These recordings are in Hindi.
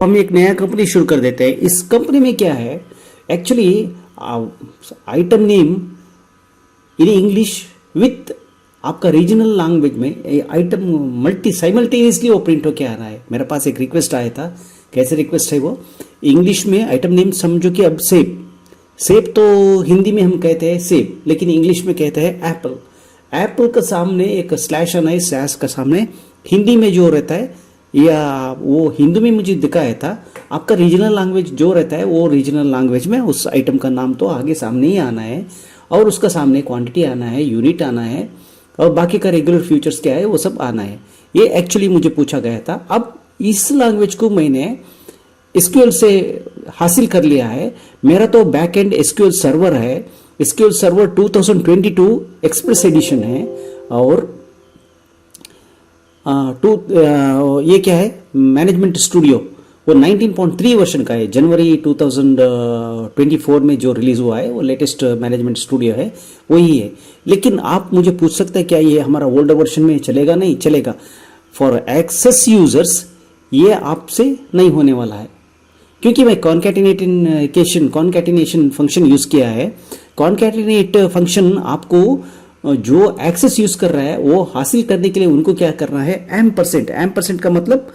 हम एक नया कंपनी शुरू कर देते हैं। इस कंपनी में क्या है, actually item name in English with आपका रीजनल लैंग्वेज में आइटम मल्टी साइमल्टेनियसली वो प्रिंट होके आ रहा है। मेरे पास एक रिक्वेस्ट आया था। कैसे रिक्वेस्ट है वो, इंग्लिश में आइटम नेम समझो कि अब सेब, सेब तो हिंदी में हम कहते हैं सेब, लेकिन इंग्लिश में कहते हैं एप्पल। एप्पल का सामने एक स्लैश आना है, स्लैश का सामने हिंदी में जो रहता है, या वो हिंदी में मुझे दिखाया था। आपका रीजनल लैंग्वेज जो रहता है वो रीजनल लैंग्वेज में उस आइटम का नाम तो आगे सामने ही आना है, और उसका सामने क्वांटिटी आना है, यूनिट आना है, और बाकी का रेगुलर फ्यूचर्स क्या है वो सब आना है। ये एक्चुअली मुझे पूछा गया था। अब इस लैंग्वेज को मैंने एसक्यूएल से हासिल कर लिया है। मेरा तो बैक एंड एसक्यूएल सर्वर है, एसक्यूएल सर्वर 2022 एक्सप्रेस एडिशन है, और ये क्या है, मैनेजमेंट स्टूडियो वो 19.3 वर्जन का है। जनवरी 2024 में जो रिलीज हुआ है वो लेटेस्ट मैनेजमेंट स्टूडियो है, वही है। लेकिन आप मुझे पूछ सकते हैं क्या ये हमारा ओल्ड वर्जन में चलेगा? नहीं चलेगा। फॉर एक्सेस यूजर्स ये आपसे नहीं होने वाला है, क्योंकि मैं कॉन्कैटिनेशन फंक्शन यूज किया है। कॉन्कैटिनेट फंक्शन आपको जो एक्सेस यूज कर रहा है वो हासिल करने के लिए उनको क्या करना है, एम्परसेंट। एम्परसेंट का मतलब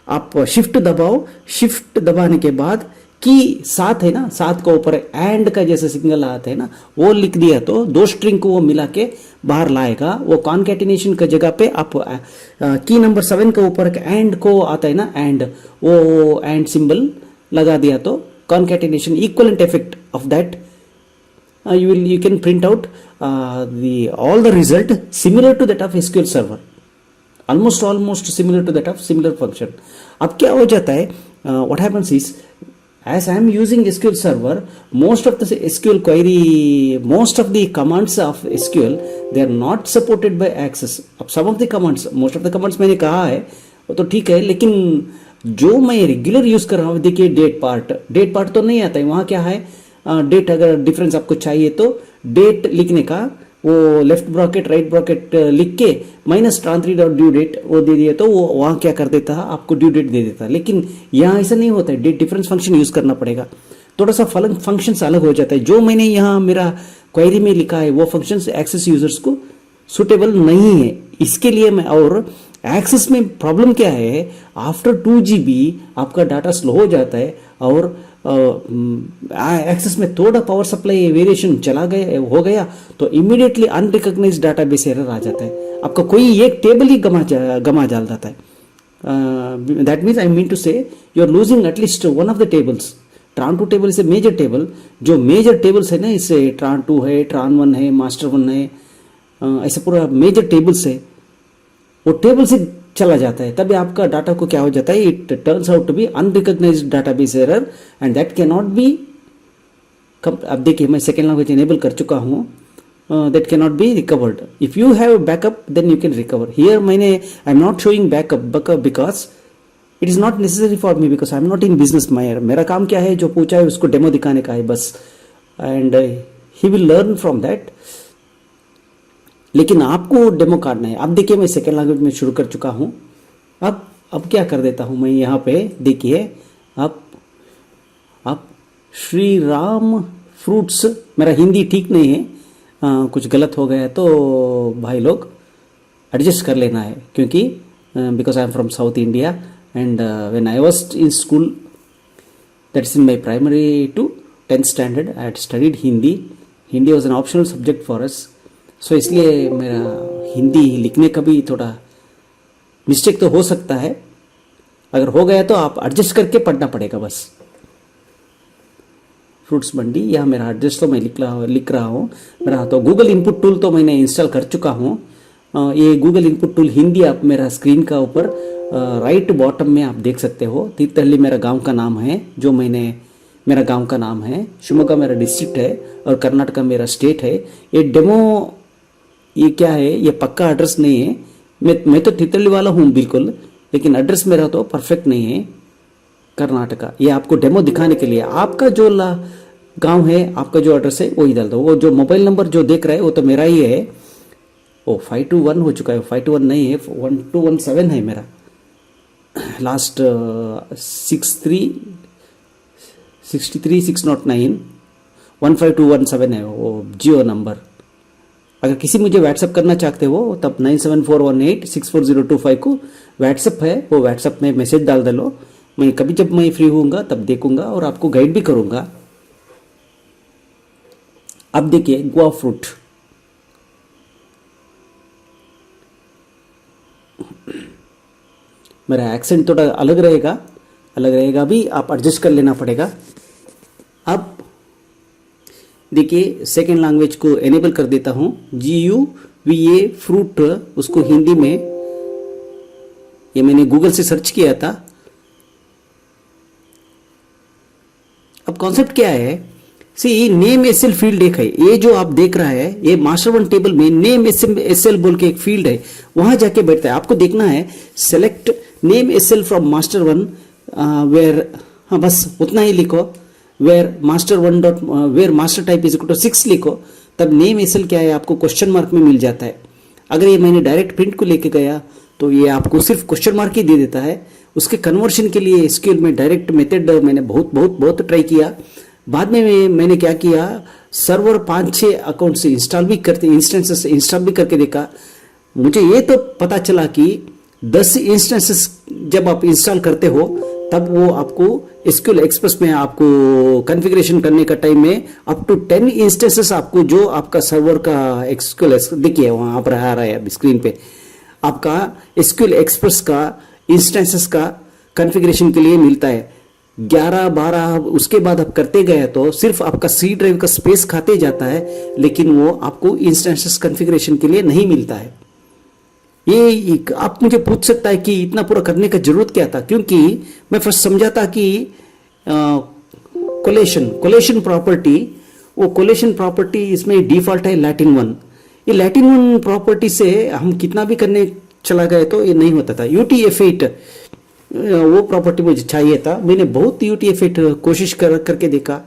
आप शिफ्ट दबाओ, शिफ्ट दबाने के बाद की साथ है ना, साथ का ऊपर एंड का जैसे सिग्नल आता है ना, वो लिख दिया तो दो स्ट्रिंग को वो मिला के बाहर लाएगा। वो कॉन्कैटिनेशन का जगह पे आप की नंबर 7 के ऊपर एंड को आता है ना, एंड, वो एंड सिंबल लगा दिया तो concatenation equivalent effect of that you can print out all the result similar to that of SQL server, almost similar to that of similar function. अब क्या हो जाता है, what happens is as I am using SQL server, most of the SQL query, most of the commands of SQL they are not supported by Access. अब some of the commands, most of the commands मैंने कहा है वो तो ठीक है, लेकिन जो मैं रेगुलर यूज कर रहा हूँ, देखिए डेट पार्ट तो नहीं आता है। वहाँ क्या है, डेट अगर डिफरेंस आपको चाहिए तो डेट लिखने का वो लेफ्ट ब्रैकेट राइट ब्रैकेट लिख के माइनस ट्रांसरी डॉट ड्यू डेट वो दे दिया तो वो वहाँ क्या कर देता है, आपको ड्यू डेट दे देता है। लेकिन यहाँ ऐसा नहीं होता है, डेट डिफरेंस फंक्शन यूज करना पड़ेगा। थोड़ा सा फंक्शन अलग हो जाता है। जो मैंने यहाँ मेरा क्वेरी में लिखा है वो फंक्शन एक्सेस यूजर्स को सुटेबल नहीं है, इसके लिए मैं, और एक्सेस में प्रॉब्लम क्या है, आफ्टर 2 GB आपका डाटा स्लो हो जाता है, और एक्सेस में थोड़ा पावर सप्लाई वेरिएशन चला गया हो गया तो इमीडिएटली अनरिकॉग्नाइज्ड डाटाबेस एरर आ जाता है। आपका कोई एक टेबल ही गमा डाल जाता है। That means I mean to say you are losing at least one of the tables. ट्रान 2 table is a major table. जो मेजर टेबल्स है ना, इससे ट्रान 2 है, ट्रान 1 है, मास्टर 1 है, ऐसे पूरा मेजर टेबल्स है, वो टेबल से चला जाता है। तभी आपका डाटा को क्या हो जाता है, it turns out to be unrecognised database error and that can not be. अब देखिए मैं सेकेंड लैंग्वेज इनेबल कर चुका हूँ, that can not be recovered. If you have backup then you can recover. Here मैंने I am not showing backup because it is not necessary for me, because I am not in business. मेरा काम क्या है, जो पूछा है उसको डेमो दिखाने का है बस, and he will learn from that. लेकिन आपको डेमो काटना है। अब देखिए मैं सेकेंड लैंग्वेज में शुरू कर चुका हूँ। अब क्या कर देता हूँ मैं यहाँ पे, देखिए अब श्री राम फ्रूट्स, मेरा हिंदी ठीक नहीं है, कुछ गलत हो गया तो भाई लोग एडजस्ट कर लेना है, क्योंकि because I am from south India and when I was in school, that's in my primary to 10th standard, I had studied Hindi. Hindi was an optional subject for us, so इसलिए मेरा हिंदी लिखने का भी थोड़ा मिस्टेक तो हो सकता है। अगर हो गया तो आप एडजस्ट करके पढ़ना पड़ेगा बस। फ्रूट्स मंडी, यह मेरा एड्रेस तो मैं लिख रहा हूँ। मेरा तो गूगल इनपुट टूल तो मैंने इंस्टॉल कर चुका हूँ। ये गूगल इनपुट टूल हिंदी आप मेरा स्क्रीन का ऊपर राइट बॉटम में आप देख सकते हो। तीर्थहल्ली मेरा गांव का नाम है, जो मेरा गांव का नाम है। शिवमोगा मेरा डिस्ट्रिक्ट है और कर्नाटका मेरा स्टेट है। ये डेमो, ये क्या है, ये पक्का एड्रेस नहीं है। मैं तो तीर्थहल्ली वाला हूँ बिल्कुल, लेकिन एड्रेस मेरा तो परफेक्ट नहीं है, कर्नाटका। ये आपको डेमो दिखाने के लिए, आपका जो गांव है, आपका जो एड्रेस है वही डाल दो। वो जो मोबाइल नंबर जो देख रहा है वो तो मेरा ही है। ओ 521 हो चुका है, 521 नहीं है, 1217 है मेरा। लास्ट 6360915217 है वो जियो नंबर। अगर किसी मुझे व्हाट्सअप करना चाहते हो तब 9741864025 को व्हाट्सअप है, वो व्हाट्सअप में मैसेज डाल दे लो। मैं कभी जब मैं फ्री होऊंगा तब देखूंगा और आपको गाइड भी करूंगा। अब देखिए गुआ फ्रूट, मेरा एक्सेंट थोड़ा अलग रहेगा भी, आप एडजस्ट कर लेना पड़ेगा। अब देखिए सेकेंड लैंग्वेज को एनेबल कर देता हूं, GUVA फ्रूट, उसको हिंदी में, ये मैंने गूगल से सर्च किया था। अब कॉन्सेप्ट क्या है, सी नेम एसएल फील्ड एक है, ये जो आप देख रहा है ये मास्टर वन टेबल में नेम एसएल बोल के एक फील्ड है, वहां जाके बैठता है। आपको देखना है select name SL from master one where, हाँ बस उतना ही लिखो, where master one dot where master type is equal to 6 लिखो, तब नेम एसएल क्या है आपको क्वेश्चन मार्क में मिल जाता है। अगर ये मैंने डायरेक्ट प्रिंट को लेके गया तो ये आपको सिर्फ क्वेश्चन मार्क ही दे देता है। उसके कन्वर्शन के लिए एसक्यूएल में डायरेक्ट मेथड मैंने बहुत ट्राई किया। बाद में मैंने क्या किया, सर्वर 5-6 अकाउंट से इंस्टेंसेस इंस्टॉल भी करके देखा। मुझे ये तो पता चला कि 10 इंस्टेंसेस जब आप इंस्टॉल करते हो तब वो आपको एसक्यूएल एक्सप्रेस में आपको कॉन्फ़िगरेशन करने का टाइम में अप टू 10 इंस्टेंसेस आपको जो आपका सर्वर का एसक्यूएल देखिए वहां पर आ रहा है अभी स्क्रीन पे, आपका एसक्यूएल एक्सप्रेस का इंस्टेंसेस का कॉन्फ़िगरेशन के लिए मिलता है 11-12। उसके बाद आप करते गए तो सिर्फ आपका सी ड्राइव का स्पेस खाते जाता है, लेकिन वो आपको इंस्टेंसेस कॉन्फ़िगरेशन के लिए नहीं मिलता है। ये आप मुझे पूछ सकता है कि इतना पूरा करने का जरूरत क्या था, क्योंकि मैं फर्स्ट समझा था कि कोलेशन प्रॉपर्टी, वो कोलेशन प्रॉपर्टी इसमें डिफॉल्ट है लैटिन 1। ये लैटिन 1 प्रॉपर्टी से हम कितना भी करने चला गए तो ये नहीं होता था। UTF-8 वो प्रॉपर्टी मुझे चाहिए था, मैंने बहुत UTF-8 कोशिश करके देखा।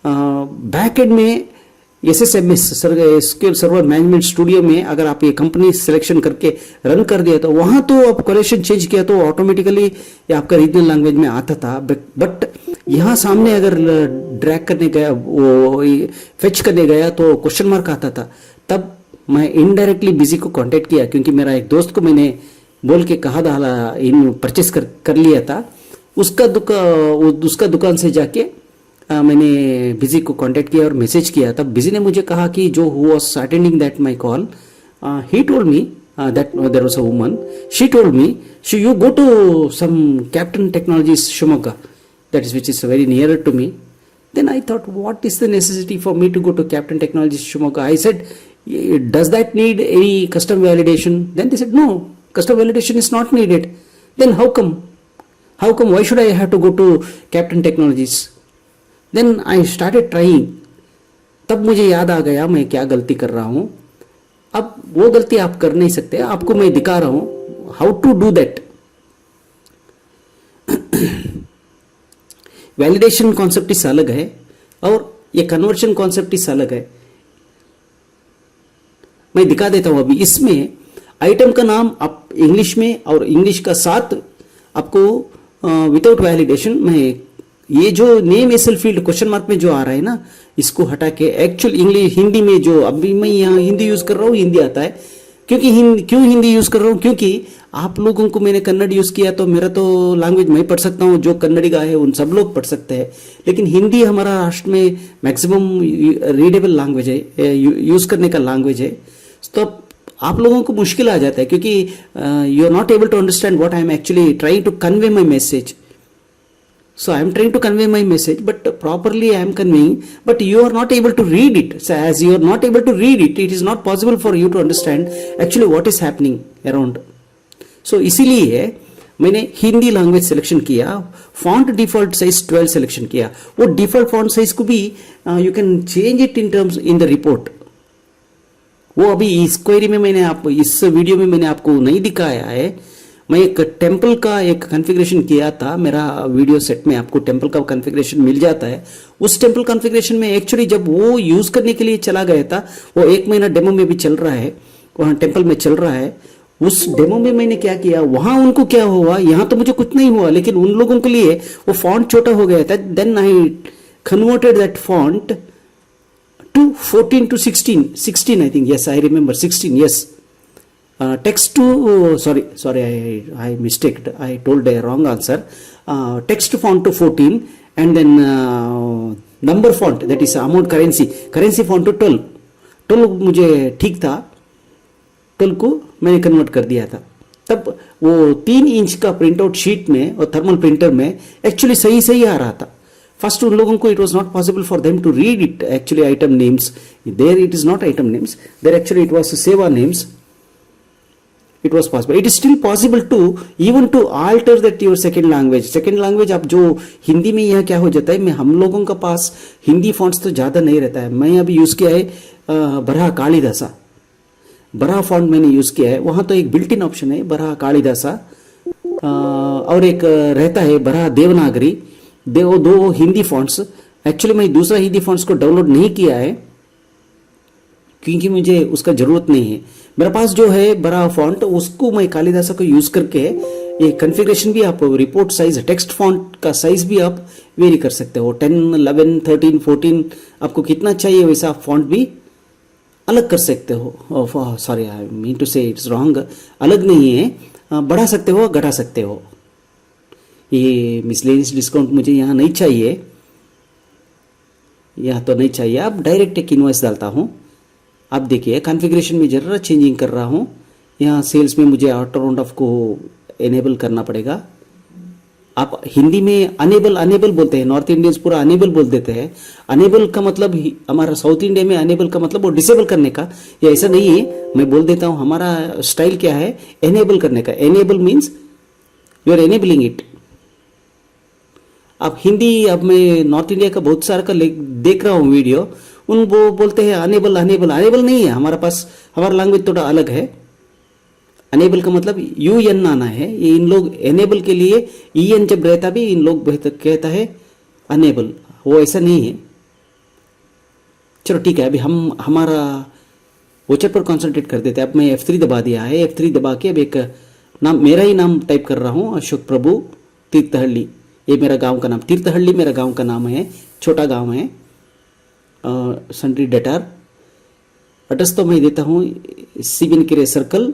बैक एंड में SSMS SQL server management studio में अगर आप ये कंपनी सिलेक्शन करके रन कर दिया तो वहां तो आप कोलेशन चेंज किया तो ऑटोमेटिकली ये आपका रीजनल लैंग्वेज में आता था। बट यहाँ सामने अगर ड्रैग करने गया, वो फेच करने गया तो क्वेश्चन मार्क आता था। तब मैं इनडायरेक्टली बिजी को कांटेक्ट किया, क्योंकि मेरा एक दोस्त को मैंने बोल के कहा था इन परचेस कर लिया था, उसका दुकान से जाके मैंने बिजी को कांटेक्ट किया और मैसेज किया। तब बिजी ने मुझे कहा कि जो who was attending that my call, he told me that there was a woman, she told me you go to some captain technologies Shimoga, that is which is very near to me. Then I thought what is the necessity for me to go to captain technologies Shimoga. I said does that need any custom validation? Then they said no, custom validation is not needed. Then how come why should I have to go to Captain Technologies? Then I started trying. तब मुझे याद आ गया मैं क्या गलती कर रहा हूं। अब वो गलती आप कर नहीं सकते, आपको मैं दिखा रहा हूं how to do that. Validation concept इस अलग है और ये कन्वर्शन कॉन्सेप्ट इस अलग है। मैं दिखा देता हूं। अभी इसमें आइटम का नाम आप इंग्लिश में और इंग्लिश का साथ आपको विदाउट वैलिडेशन में ये जो name SL field question mark में जो आ रहा है ना, इसको हटा के एक्चुअल इंग्लिश हिंदी में जो अभी मैं यहाँ हिंदी यूज कर रहा हूँ, हिंदी आता है। क्यों हिंदी यूज कर रहा हूँ, क्योंकि आप लोगों को मैंने कन्नड़ यूज किया तो मेरा तो लैंग्वेज मैं पढ़ सकता हूँ, जो कन्नड़ी का है उन सब लोग पढ़ सकते हैं, लेकिन हिंदी हमारा राष्ट्र में मैक्सिमम रीडेबल लैंग्वेज है, यूज करने का लैंग्वेज है। तो आप लोगों को मुश्किल आ जाता है, क्योंकि you are not able to understand what I am actually trying to convey my message. So I am trying to convey my message, but properly I am conveying, but you are not able to read it. So as you are not able to read it, it is not possible for you to understand actually what is happening around. So इसीलिए मैंने हिंदी लैंग्वेज सिलेक्शन किया, फॉन्ट डिफॉल्ट साइज 12 सिलेक्शन किया। वो डिफॉल्ट फॉन्ट साइज को भी you can change it in terms in the report. वो अभी इस क्वेरी में मैंने आपको इस वीडियो में मैंने आपको नहीं दिखाया है। मैं एक टेम्पल का एक कॉन्फ़िगरेशन किया था, मेरा वीडियो सेट में आपको टेम्पल का कॉन्फ़िगरेशन मिल जाता है। उस टेम्पल कॉन्फ़िगरेशन में एक्चुअली जब वो यूज करने के लिए चला गया था, वो 1 महीना डेमो में भी चल रहा है, वहाँ टेम्पल में चल रहा है। उस डेमो में मैंने क्या किया, वहां उनको क्या हुआ, यहां तो मुझे कुछ नहीं हुआ, लेकिन उन लोगों के लिए वो फॉन्ट छोटा हो गया था. Then I converted that font to 14 to 16 I think, yes I remember 16, yes. Text to sorry I mistaked, I told a wrong answer. Text font to 14 and then number font, that is amount currency font to 12 मुझे ठीक था, 12 को मैंने कन्वर्ट कर दिया था. तब वो 3 इंच का प्रिंट आउट शीट में और थर्मल प्रिंटर में एक्चुअली सही आ रहा था. फर्स्ट उन लोगों को it was not possible for them to read it actually item names. There it is not item names, there actually it was seva names. It was possible, it is still possible to even to alter that your second language. अब जो हिंदी में यह क्या हो जाता है, मैं हम लोगों का पास हिंदी फॉन्ट्स तो ज्यादा नहीं रहता है. मैं अभी यूज किया है बराह कालिदासा, बराह फॉन्ट मैंने यूज किया है. वहां तो एक बिल्ट इन ऑप्शन है बराह कालिदासा, और एक रहता है बराह देवनागरी. दो हिंदी फॉन्ट्स. एक्चुअली मैं दूसरा हिंदी फॉन्ट्स को डाउनलोड नहीं किया है क्योंकि मुझे उसका जरूरत नहीं है. मेरे पास जो है बड़ा फॉन्ट, उसको मैं कालिदासा को यूज करके ये कॉन्फ़िगरेशन भी आप रिपोर्ट साइज, टेक्स्ट फॉन्ट का साइज भी आप वेरी कर सकते हो. 10, 11, 13, 14 आपको कितना चाहिए वैसा आप फॉन्ट भी अलग कर सकते हो. सॉरी आई मीन टू से इट्स रॉन्ग, अलग नहीं है, बढ़ा सकते हो घटा सकते हो. ये मिसलेनियस डिस्काउंट मुझे यहाँ नहीं चाहिए, यहाँ तो नहीं चाहिए. अब डायरेक्ट एक इनवॉइस डालता हूँ. आप देखिए कॉन्फ़िगरेशन में जरा चेंजिंग कर रहा हूँ. यहाँ सेल्स में मुझे ऑटो राउंड ऑफ को एनेबल करना पड़ेगा. आप हिंदी में अनेबल बोलते हैं, नॉर्थ इंडियंस पूरा अनेबल बोल देते हैं. अनेबल का मतलब हमारा साउथ इंडिया में अनेबल का मतलब वो डिसेबल करने का, या ऐसा नहीं है. मैं बोल देता हूँ हमारा स्टाइल क्या है, एनेबल करने का. Enable means you are enabling it. अब हिंदी, अब मैं नॉर्थ इंडिया का बहुत सारा का देख रहा हूँ वीडियो, उन वो बोलते हैं अनेबल नहीं है. हमारा पास हमारा लैंग्वेज थोड़ा अलग है. अनेबल का मतलब UN आना है. ये इन लोग एनेबल के लिए EN जब रहता भी इन लोग कहता है अनेबल, वो ऐसा नहीं है. चलो ठीक है, अभी हम हमारा वोचर पर कॉन्सेंट्रेट कर देते हैं. अब मैं F3 दबा दिया है. F3 दबा के अब एक नाम, मेरा ही नाम टाइप कर रहा हूँ, अशोक प्रभु तीर्थहल्ली. ये मेरा गांव का नाम, तीर्थहल्ली मेरा गांव का नाम है, छोटा गांव है. सन्ट्री डेटार एड्रेस तो मैं देता हूँ Sibinkere circle,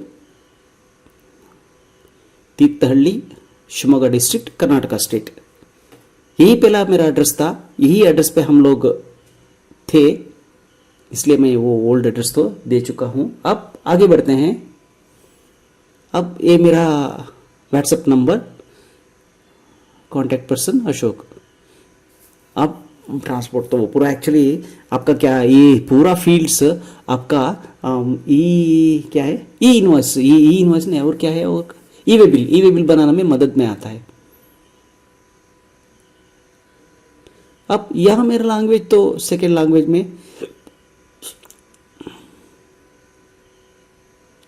Thirthahalli, Shivamogga district, Karnataka state. यही पहला मेरा एड्रेस था. यही एड्रेस पे हम लोग थे, इसलिए मैं वो ओल्ड एड्रेस तो दे चुका हूँ. अब आगे बढ़ते हैं. अब ये मेरा WhatsApp number, contact person Ashok. अब ट्रांसपोर्ट तो वो पूरा एक्चुअली आपका क्या, ये पूरा फील्ड्स आपका क्या है, ई इनवॉइस नहीं, और क्या है, और ई वे बिल बनाने में मदद में आता है. अब यहां मेरा लैंग्वेज तो सेकेंड लैंग्वेज में.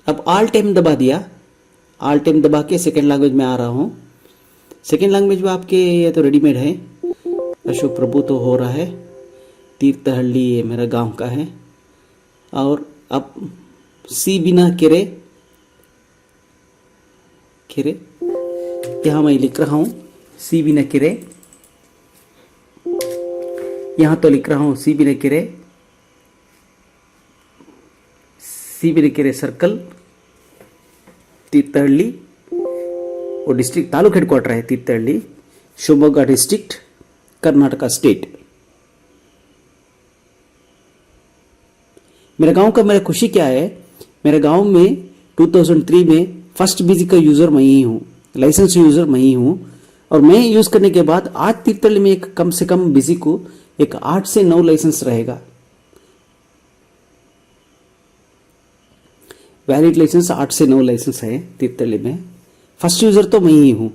अब ऑल टाइम दबा दिया, ऑल टाइम दबा के सेकेंड लैंग्वेज में आ रहा हूं. सेकेंड लैंग्वेज में आपके ये तो रेडीमेड है. अशोक प्रभु तो हो रहा है. तीर्थहल्ली ये मेरा गांव का है. और अब सी बिना केरे यहाँ मैं लिख रहा हूँ सी बिना केरे. यहाँ तो लिख रहा हूँ सी बिना केरे सर्कल, तीर्थहल्ली. वो डिस्ट्रिक्ट तालुक हेडक्वार्टर है तीर्थहल्ली, शिवमोगा डिस्ट्रिक्ट, कर्नाटका स्टेट. मेरे गांव का मेरा खुशी क्या है, मेरे गांव में 2003 में फर्स्ट बिजी का यूजर मैं ही हूँ, लाइसेंस यूजर मैं ही हूँ. और मैं यूज करने के बाद आज तीर्थहल्ली में एक कम से कम बिजी को एक 8 से 9 लाइसेंस रहेगा. वैलिड लाइसेंस 8 से 9 लाइसेंस है तीर्थहल्ली में. फर्स्ट यूजर तो मैं ही हूँ.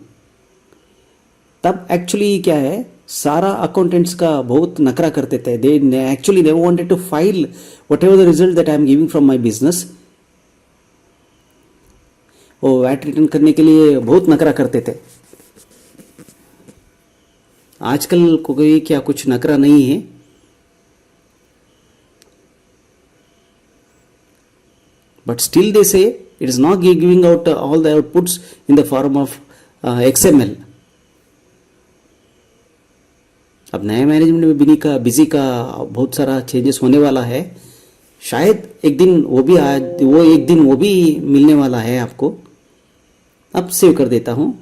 तब एक्चुअली क्या है, सारा अकाउंटेंट्स का बहुत नखरा करते थे. They actually never wanted to file whatever the result that I am giving from my business. वो वैट रिटर्न करने के लिए बहुत नखरा करते थे. आजकल कोई क्या कुछ नखरा नहीं है. बट स्टिल दे से It is not giving out all the outputs in the form of XML. अब नया मैनेजमेंट में बिजी का बहुत सारा चेंजेस होने वाला है. शायद एक दिन वो भी मिलने वाला है आपको. अब सेव कर देता हूँ.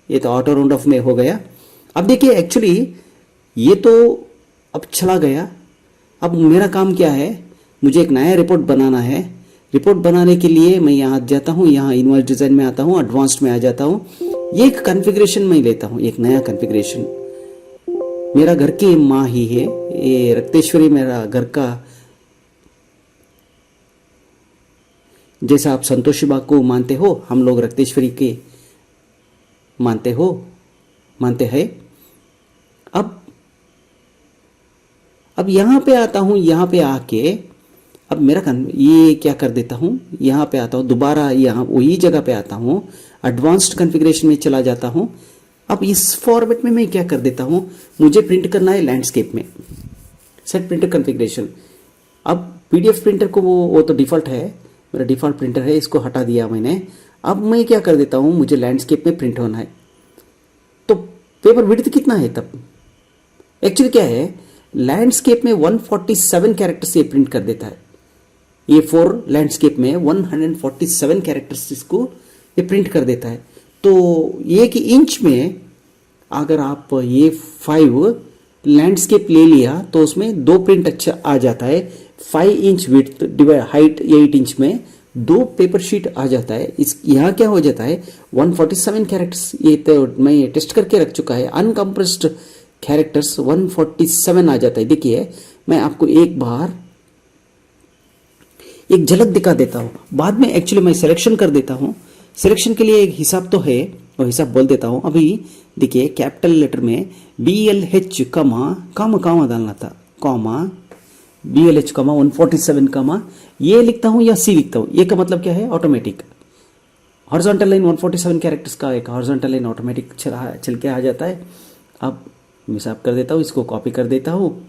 ये तो ऑटो राउंड ऑफ में हो गया. अब देखिए एक्चुअली ये तो अब चला गया. अब मेरा काम क्या है, मुझे एक नया रिपोर्ट बनाना है. रिपोर्ट बनाने के लिए मैं यहाँ जाता हूँ, यहाँ इनवॉइस डिज़ाइन में आता हूँ, एडवांस्ड में आ जाता हूँ. ये एक कॉन्फ़िगरेशन मैं लेता हूँ, एक नया कॉन्फ़िगरेशन. मेरा घर की माँ ही है ये रक्तेश्वरी. मेरा घर का जैसा आप संतोषी बा को मानते हो, हम लोग रक्तेश्वरी के मानते हैं. अब यहाँ पे आता हूँ. यहाँ पे आके अब मेरा ये क्या कर देता हूँ, यहाँ पे आता हूँ दोबारा, यहाँ वही जगह पे आता हूँ, एडवांस्ड कॉन्फ़िगरेशन में चला जाता हूँ. अब इस फॉर्मेट में मैं क्या कर देता हूँ, मुझे प्रिंट करना है लैंडस्केप में. Set printer configuration. अब पीडीएफ प्रिंटर को वो तो डिफ़ॉल्ट है, मेरा डिफ़ॉल्ट प्रिंटर है, इसको हटा दिया मैंने. अब मैं क्या कर देता हूँ, मुझे लैंडस्केप में प्रिंट होना है. तो पेपर विड्थ कितना है तब, एक्चुअली क्या है, लैंडस्केप में 147 कैरेक्टर्स ये प्रिंट कर देता है. ये 4 लैंडस्केप में 147 कैरेक्टर्स इसको ये प्रिंट कर देता है. तो 1 इंच में अगर आप ये 5 लैंडस्केप ले लिया तो उसमें 2 प्रिंट अच्छा आ जाता है. 5 inch width divide height 8 inch में 2 पेपर शीट आ जाता है. इस यहाँ क्या हो जाता है, 147 कैरेक्टर्स. ये तो मैं टेस्ट करके रख चुका है. अनकम्प्रेस्ड कैरेक्टर्स 147 आ जाता है. देखिए मैं आपको एक बार एक झलक दिखा देता हूँ. बाद में एक्चुअली मैं सिलेक्शन कर देता हूँ. सिलेक्शन के लिए एक हिसाब तो है, वो हिसाब बोल देता हूँ. अभी देखिए कैपिटल लेटर में BLH कामा डालना था, कॉमा BLH 147 ये लिखता हूँ या C लिखता हूँ. ये का मतलब क्या है, ऑटोमेटिक हॉरिजॉन्टल लाइन 147 कैरेक्टर्स का एक हॉरिजॉन्टल लाइन ऑटोमेटिक चल के आ जाता है. अब मैं साफ कर देता हूँ, इसको कॉपी कर देता हूँ.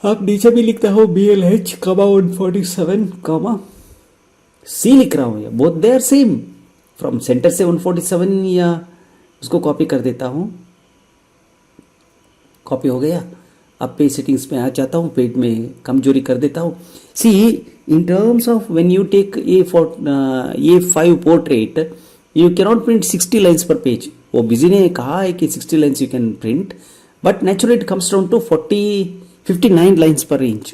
अब नीचे भी लिखता हूँ BLH 147 C लिख रहा हूँ. Both they are same. From centre से 147 या उसको कॉपी कर देता हूँ. कॉपी हो गया. अब पेज सेटिंग्स में आ जाता हूँ, पेज में कमजोरी कर देता हूँ. See in terms of when you take A5 portrait you cannot print 60 lines per page. वो बिजी ने कहा है कि 60 lines you can print, but naturally it comes down to 59 lines per inch.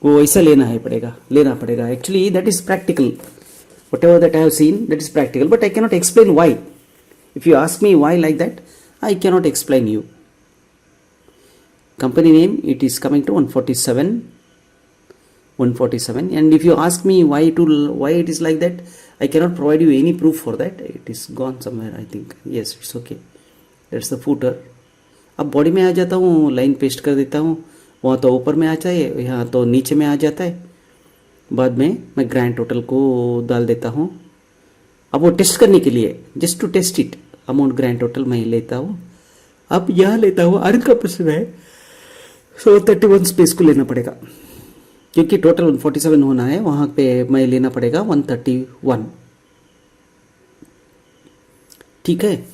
वो ऐसा लेना पड़ेगा. Actually that is practical. whatever that I have seen, that is practical, but I cannot explain why. If you ask me why like that, I cannot explain you. Company name, it is coming to 147, and if you ask me why it is like that, I cannot provide you any proof for that. It is gone somewhere, I think. Yes, it's okay. That's the footer. अब बॉडी में आ जाता हूँ, लाइन पेस्ट कर देता हूँ. वहाँ तो ऊपर में आ जाए, यहाँ तो नीचे में आ जाता है. बाद में मैं ग्रैंड टोटल को डाल देता हूँ. अब वो टेस्ट करने के लिए, just to test it, amount grand total मैं लेता हूँ. अब यहाँ लेता हूँ अनकम्प्रेस्ड है, सो 31 स्पेस को लेना पड़ेगा, क्योंकि टोटल 147 होना है. वहाँ पे मैं लेना पड़ेगा 131. ठीक है.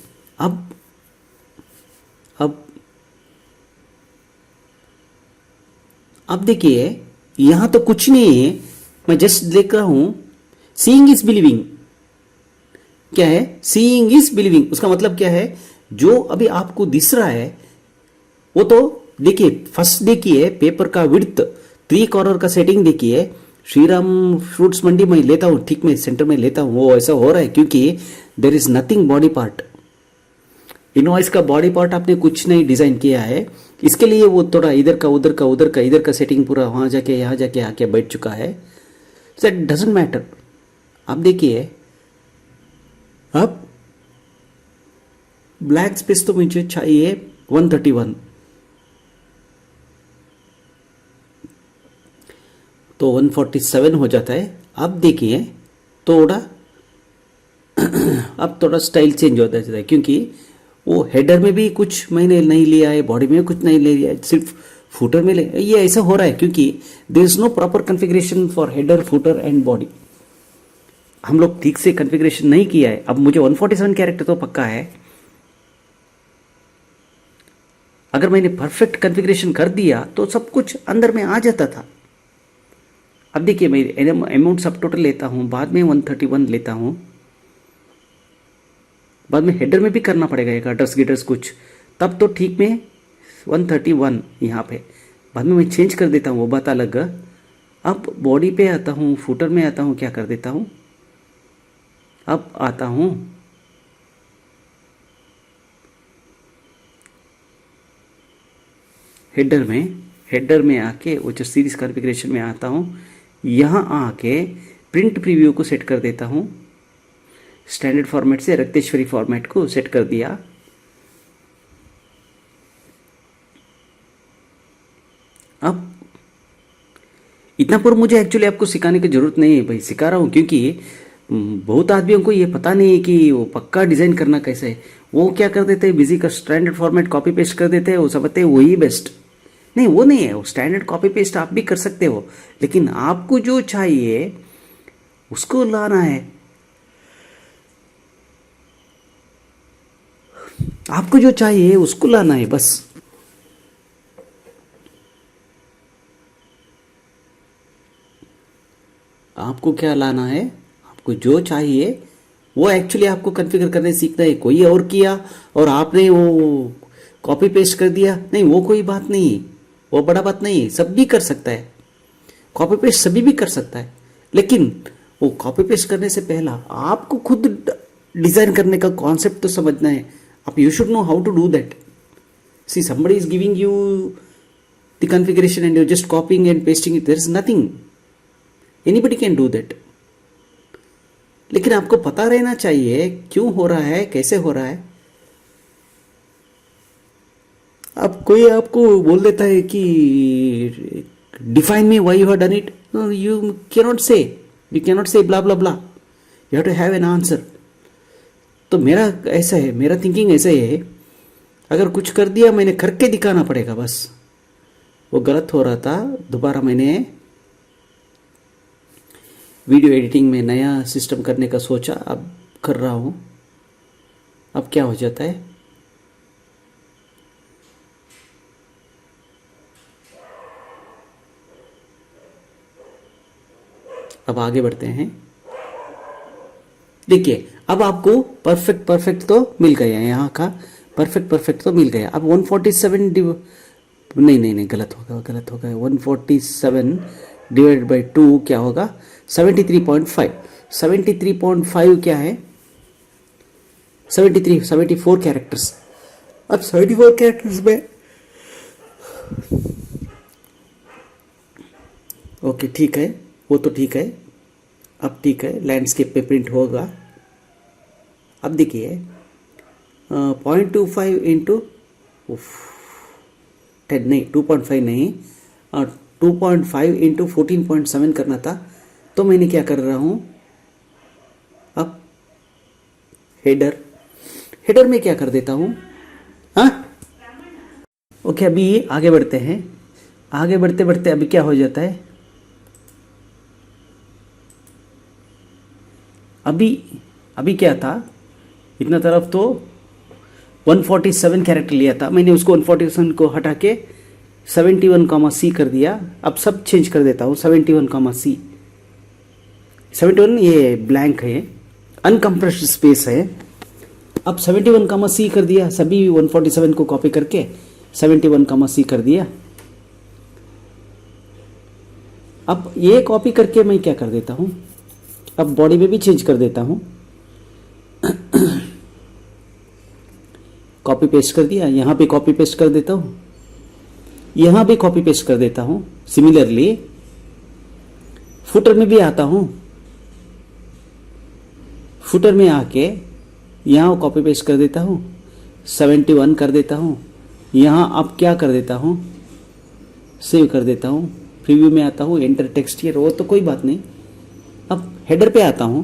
अब देखिए यहाँ तो कुछ नहीं है, मैं जस्ट देख रहा हूँ. Seeing is believing. क्या है, सीइंग इज बिलीविंग. उसका मतलब क्या है, जो अभी आपको दिस रहा है वो तो देखिए. फर्स्ट देखिए पेपर का विड्थ, 3 कॉर्नर का सेटिंग देखिए. श्रीराम फ्रूट्स मंडी में लेता हूँ, ठीक में सेंटर में लेता हूँ. वो ऐसा हो रहा है क्योंकि there is nothing body part. Invoice का बॉडी पार्ट आपने कुछ नहीं डिजाइन किया है. इसके लिए वो थोड़ा इधर का सेटिंग पूरा वहां जाके यहाँ जाके आके बैठ चुका है. That doesn't matter. अब देखिए, अब ब्लैक स्पेस तो मुझे चाहिए 131, तो 147 हो जाता है. अब देखिए अब थोड़ा स्टाइल चेंज होता है, क्योंकि वो हेडर में भी कुछ मैंने नहीं लिया है, बॉडी में कुछ नहीं ले लिया है, सिर्फ फुटर में ले, ये ऐसा हो रहा है क्योंकि there is no proper configuration for header footer and body. हम लोग ठीक से कॉन्फ़िगरेशन नहीं किया है। अब मुझे 147 कैरेक्टर तो पक्का है, अगर मैंने परफेक्ट कॉन्फ़िगरेशन कर दिया तो सब कुछ अंदर में आ जाता था। अब देखिए मैं अमाउंट सब टोटल लेता हूँ, बाद में 131 लेता हूँ, बाद में हेडर में भी करना पड़ेगा एक अड्रेस गिटर्स कुछ, तब तो ठीक में 131 यहाँ पे, बाद में मैं चेंज कर देता हूँ, वो बात अलग। अब बॉडी पे आता हूँ, फुटर में आता हूँ, क्या कर देता हूँ, अब आता हूँ हेडर में आके वो जो सीरीज कॉन्फ़िगरेशन में आता हूँ, यहाँ आके प्रिंट प्रीव्यू को सेट कर देता हूँ, स्टैंडर्ड फॉर्मेट से रक्तेश्वरी फॉर्मेट को सेट कर दिया। अब इतना पर मुझे एक्चुअली आपको सिखाने की जरूरत नहीं है भाई, सिखा रहा हूँ क्योंकि बहुत आदमियों को ये पता नहीं है कि वो पक्का डिजाइन करना कैसे है। वो क्या कर देते हैं, बिजी का स्टैंडर्ड फॉर्मेट कॉपी पेस्ट कर देते हैं, वो समझते हैं वही बेस्ट। नहीं, वो नहीं है, वो स्टैंडर्ड कॉपी पेस्ट आप भी कर सकते हो, लेकिन आपको जो चाहिए उसको लाना है। आपको जो चाहिए उसको लाना है बस। आपको क्या लाना है, आपको जो चाहिए वो एक्चुअली आपको कॉन्फ़िगर करने सीखना है। कोई और किया और आपने वो कॉपी पेस्ट कर दिया, नहीं, वो कोई बात नहीं, वो बड़ा बात नहीं, सब भी कर सकता है, कॉपी पेस्ट सभी भी कर सकता है, लेकिन वो कॉपी पेस्ट करने से पहला आपको खुद डिजाइन करने का कॉन्सेप्ट तो समझना है। आप you should know how to do that. See somebody is giving you the configuration and you're just copying and pasting it, there is nothing, anybody can do that। लेकिन आपको पता रहना चाहिए क्यों हो रहा है, कैसे हो रहा है। अब कोई आपको बोल देता है कि define me why you have done it, you cannot say blah blah blah, you have to have an answer. तो मेरा ऐसा है, मेरा थिंकिंग ऐसा है, अगर कुछ कर दिया मैंने करके दिखाना पड़ेगा बस। वो गलत हो रहा था, दोबारा मैंने वीडियो एडिटिंग में नया सिस्टम करने का सोचा, अब कर रहा हूँ। अब क्या हो जाता है, अब आगे बढ़ते हैं। देखिए अब आपको परफेक्ट तो मिल गया, यहाँ का परफेक्ट तो मिल गया। अब 147 नहीं गलत होगा 147 डिवाइड बाई 2 क्या होगा, 73.5 क्या है, 74 कैरेक्टर्स। अब 74 कैरेक्टर्स में ओके ठीक है, वो तो ठीक है, अब ठीक है, लैंडस्केप पे प्रिंट होगा। अब देखिए 0.25 इंटू 10 नहीं, 2.5 नहीं, 2.5 इंटू 14.7 करना था। तो मैंने क्या कर रहा हूँ, अब हेडर में क्या कर देता हूँ। हाँ ओके, अभी आगे बढ़ते हैं। आगे बढ़ते बढ़ते अभी क्या हो जाता है, अभी क्या था, इतना तरफ तो 147 कैरेक्टर लिया था मैंने, उसको 147 को हटा के 71, कर दिया। अब सब चेंज कर देता हूँ, 71, ये ब्लैंक है, अनकम्प्रेस्ड स्पेस है। अब 71, कर दिया, सभी 147 को कॉपी करके 71, कर दिया। अब ये कॉपी करके मैं क्या कर देता हूँ, अब बॉडी में भी चेंज कर देता हूँ, कॉपी पेस्ट कर दिया, यहाँ पे कॉपी पेस्ट कर देता हूँ, यहाँ भी कॉपी पेस्ट कर देता हूँ। सिमिलरली फुटर में भी आता हूँ, फुटर में आके यहाँ कॉपी पेस्ट कर देता हूँ, 71 कर देता हूँ। यहाँ अब क्या कर देता हूँ, सेव कर देता हूँ, प्रीव्यू में आता हूँ, एंटर टेक्स्ट हियर, वो तो कोई बात नहीं। अब हेडर पे आता हूँ,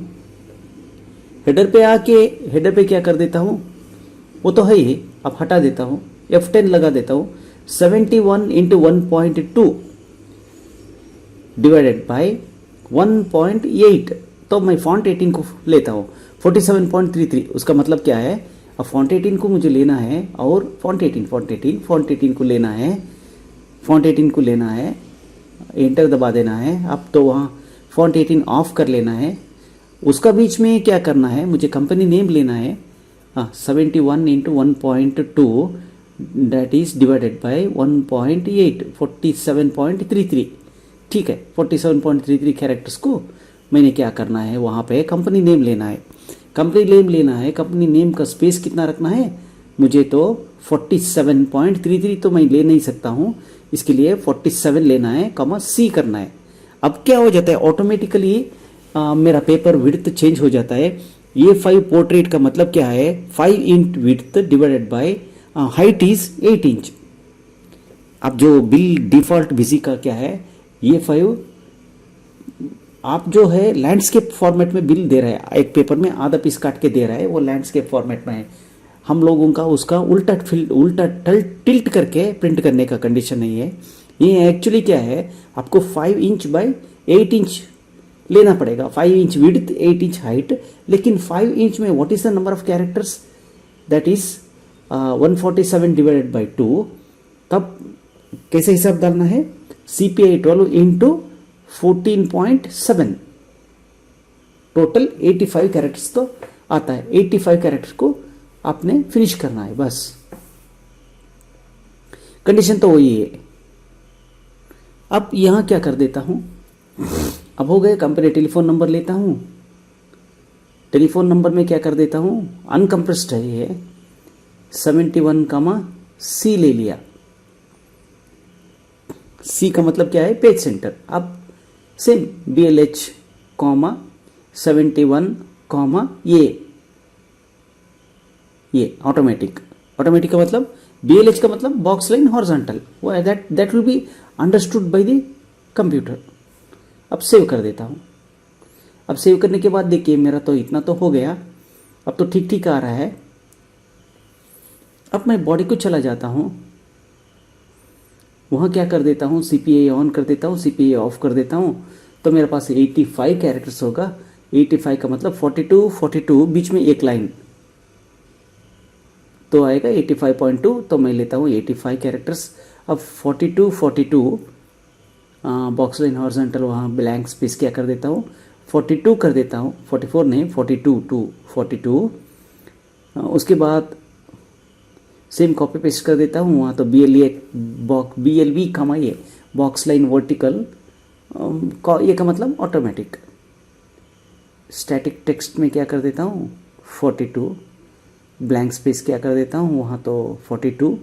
हेडर पे आके हेडर पे क्या कर देता हूँ, वो तो है ही, अब हटा देता हूँ, F10 लगा देता हूँ, 71 इंटू 1.2 डिवाइडेड बाय 1.8, तो मैं फॉन्ट 18 को लेता हूँ 47.33। उसका मतलब क्या है, अब फॉन्ट 18 को मुझे लेना है और फॉन्ट 18 को लेना है, फॉन्ट 18 को लेना है, एंटर दबा देना है। अब तो वहाँ फॉन्ट 18 ऑफ कर लेना है। उसका बीच में क्या करना है, मुझे कंपनी नेम लेना है। 71 into 1.2 that is divided by 1.8, 47.33। ठीक है, 47.33 कैरेक्टर्स को मैंने क्या करना है, वहाँ पे कंपनी नेम लेना है। कंपनी नेम का स्पेस कितना रखना है, मुझे तो 47.33 तो मैं ले नहीं सकता हूँ, इसके लिए 47 लेना है, कॉमा सी करना है। अब क्या हो जाता है, ऑटोमेटिकली मेरा पेपर विड्थ चेंज हो जाता है। ये 5 पोर्ट्रेट का मतलब क्या है, 5 inch width divided by height is 8 inch. अब जो बिल डिफॉल्ट बिजी का क्या है, ये 5 आप जो है लैंडस्केप फॉर्मेट में बिल दे रहा है, एक पेपर में आधा पीस काट के दे रहा है, वो लैंडस्केप फॉर्मेट में है। हम लोगों का उसका उल्टा टिल्ट करके प्रिंट करने का कंडीशन नहीं है। ये एक्चुअली क्या है, आपको 5 इंच बाय 8 इंच लेना पड़ेगा, 5 इंच विड्थ 8 इंच हाइट। लेकिन 5 इंच में what is the number of characters, that is 147 divided by 2। तब कैसे हिसाब डालना है, CPI 12 इंटू 14.7, टोटल 85 कैरेक्टर्स तो आता है। 85 कैरेक्टर्स को आपने फिनिश करना है, बस कंडीशन तो वही है। अब यहां क्या कर देता हूं, अब हो गए, कंपनी टेलीफोन नंबर लेता हूं। टेलीफोन नंबर में क्या कर देता हूं, अनकंप्रेस्ड है ये 71, C ले लिया। C का मतलब क्या है, पेज सेंटर। अब सेम BLH, 71, ये ऑटोमेटिक का मतलब, BLH का मतलब बॉक्स लाइन हॉरिजॉन्टल, वो that will be understood by the computer. अब सेव कर देता हूँ। अब सेव करने के बाद देखिए मेरा तो इतना तो हो गया, अब तो ठीक ठीक आ रहा है। अब मैं बॉडी को चला जाता हूँ, वहाँ क्या कर देता हूँ, CPI ऑन कर देता हूँ, CPI ऑफ कर देता हूँ, तो मेरे पास 85 कैरेक्टर्स होगा। 85 का मतलब 42 बीच में एक लाइन तो आएगा 85.2, तो मैं लेता हूँ 85 कैरेक्टर्स। अब 42 बॉक्स लाइन हॉरिजॉन्टल, वहाँ ब्लैंक स्पेस क्या कर देता हूँ, 42 कर देता हूँ, 44 नहीं 42। उसके बाद सेम कॉपी पेस्ट कर देता हूँ, वहाँ तो BLV ये बॉक्स लाइन वर्टिकल, ये का मतलब ऑटोमेटिक। स्टैटिक टेक्स्ट में क्या कर देता हूँ, 42, ब्लैंक स्पेस क्या कर देता हूँ, वहाँ तो 42।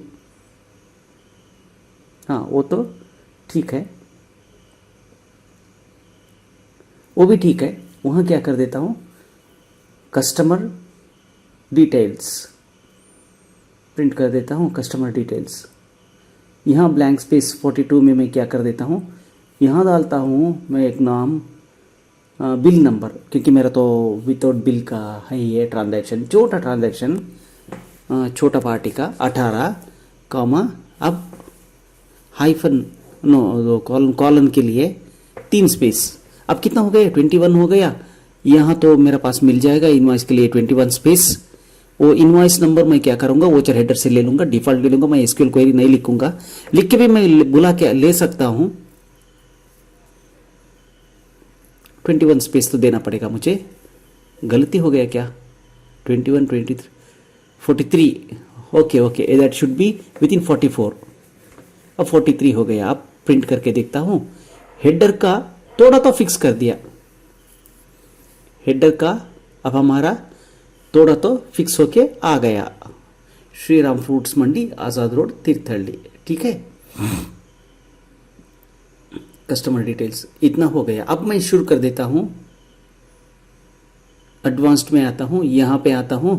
हाँ वो तो ठीक है, वो भी ठीक है। वहाँ क्या कर देता हूँ, कस्टमर डिटेल्स प्रिंट कर देता हूँ, कस्टमर डिटेल्स। यहाँ ब्लैंक स्पेस 42 में मैं क्या कर देता हूँ, यहाँ डालता हूँ मैं एक नाम, बिल नंबर, क्योंकि मेरा तो विदाउट बिल का है ये ट्रांजैक्शन, छोटा ट्रांजैक्शन, छोटा पार्टी का 18, अब हाइफन नो कॉलन के लिए 3 स्पेस। अब कितना हो गया, 21 हो गया। यहाँ तो मेरा पास मिल जाएगा इनवॉइस के लिए 21 स्पेस। वो इनवॉइस नंबर मैं क्या करूंगा, वोचर हेडर से ले लूंगा, डिफॉल्ट ले लूंगा, मैं SQL क्वेरी नहीं लिखूंगा, लिख के भी मैं बुला के ले सकता हूं। 21 स्पेस तो देना पड़ेगा मुझे, गलती हो गया क्या, 21, 23, 43, okay that should be with in 44। अब 43 हो गया। अब प्रिंट करके देखता हूं, हेडर का थोड़ा तो फिक्स कर दिया, हेडर का अब हमारा थोड़ा तो फिक्स होके आ गया, श्री राम फ्रूट्स मंडी, आजाद रोड, तीर्थहल्ली। ठीक है, कस्टमर डिटेल्स इतना हो गया। अब मैं शुरू कर देता हूं, एडवांस्ड में आता हूं, यहां पे आता हूं,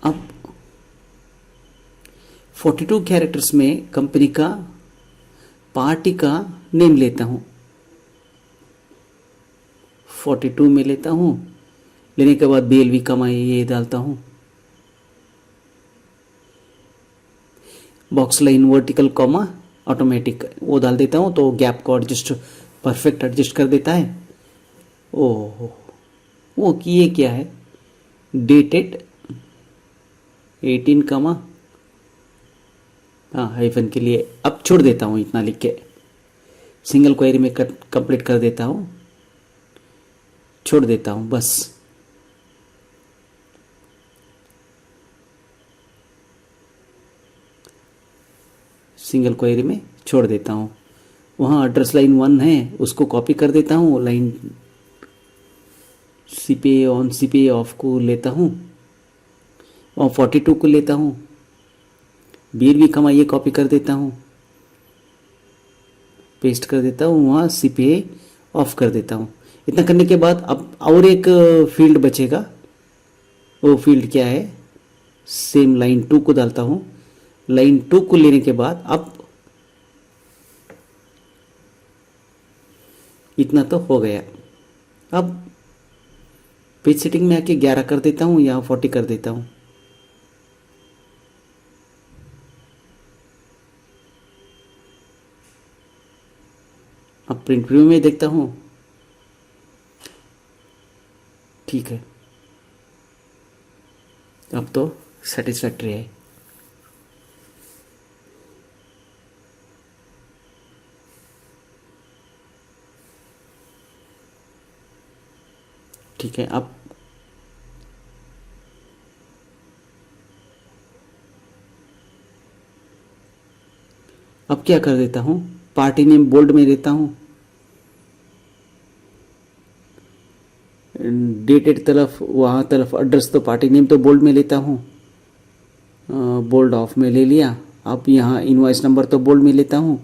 अब 42 कैरेक्टर्स में कंपनी का पार्टी का नेम लेता हूँ, 42 में लेता हूँ। लेने के बाद BLV कमा ये डालता हूँ, box line vertical comma automatic वो डाल देता हूँ, तो गैप को एडजस्ट परफेक्ट एडजस्ट कर देता है। ओह वो कि ये क्या है, डेटेड 18 कमा, हाँ हाइफन के लिए अब छोड़ देता हूँ, इतना लिख के सिंगल क्वेरी में कंप्लीट कर देता हूँ, छोड़ देता हूँ बस। सिंगल क्वेरी में छोड़ देता हूँ। वहाँ एड्रेस लाइन 1 है, उसको कॉपी कर देता हूँ, line CPA on CPA of को लेता हूँ और 42 को लेता हूँ, BLV कमा ये कॉपी कर देता हूँ, पेस्ट कर देता हूँ, वहाँ CPA ऑफ कर देता हूँ। इतना करने के बाद अब और एक फील्ड बचेगा, वो फील्ड क्या है, सेम लाइन 2 को डालता हूँ। लाइन 2 को लेने के बाद अब इतना तो हो गया। अब पेज सेटिंग में आके 11 कर देता हूँ, यहाँ 40 कर देता हूँ। अब प्रिंट प्रीव्यू में देखता हूँ, ठीक है, अब तो सेटिस्फैक्ट्री है। ठीक है, अब क्या कर देता हूँ, पार्टी नेम बोल्ड में देता हूँ, डेटेड तरफ वहाँ तरफ एड्रेस तो पार्टी नेम तो बोल्ड में लेता हूँ, बोल्ड ऑफ में ले लिया। अब यहाँ इनवॉइस नंबर तो बोल्ड में लेता हूँ,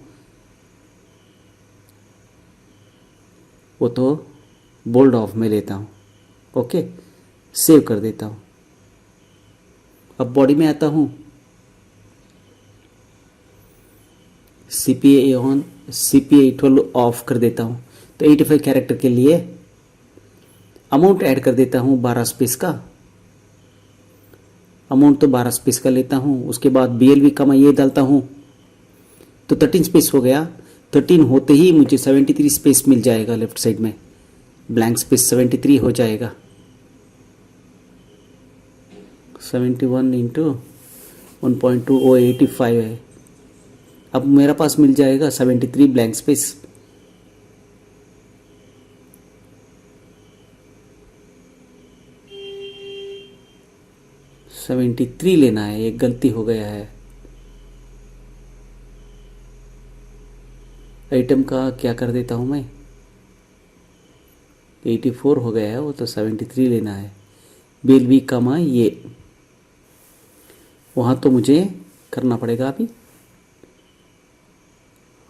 वो तो बोल्ड ऑफ में लेता हूँ। ओके, सेव कर देता हूँ। अब बॉडी में आता हूँ, CPA ऑन CPA 12 ऑफ कर देता हूँ। तो 85 कैरेक्टर के लिए अमाउंट ऐड कर देता हूँ 12 स्पेस का, अमाउंट तो 12 स्पेस का लेता हूँ। उसके बाद BLV का मैं ये डालता हूँ, तो 13 स्पेस हो गया। 13 होते ही मुझे 73 स्पेस मिल जाएगा, लेफ्ट साइड में ब्लैंक स्पेस 73 हो जाएगा। 71 इंटू 1.2 वो 85 है। अब मेरा पास मिल जाएगा 73 ब्लैंक स्पेस। $73 लेना है, एक गलती हो गया है। आइटम का क्या कर देता हूँ मैं, 84 हो गया है, वो तो 73 लेना है। BLV कमा ये, वहाँ तो मुझे करना पड़ेगा अभी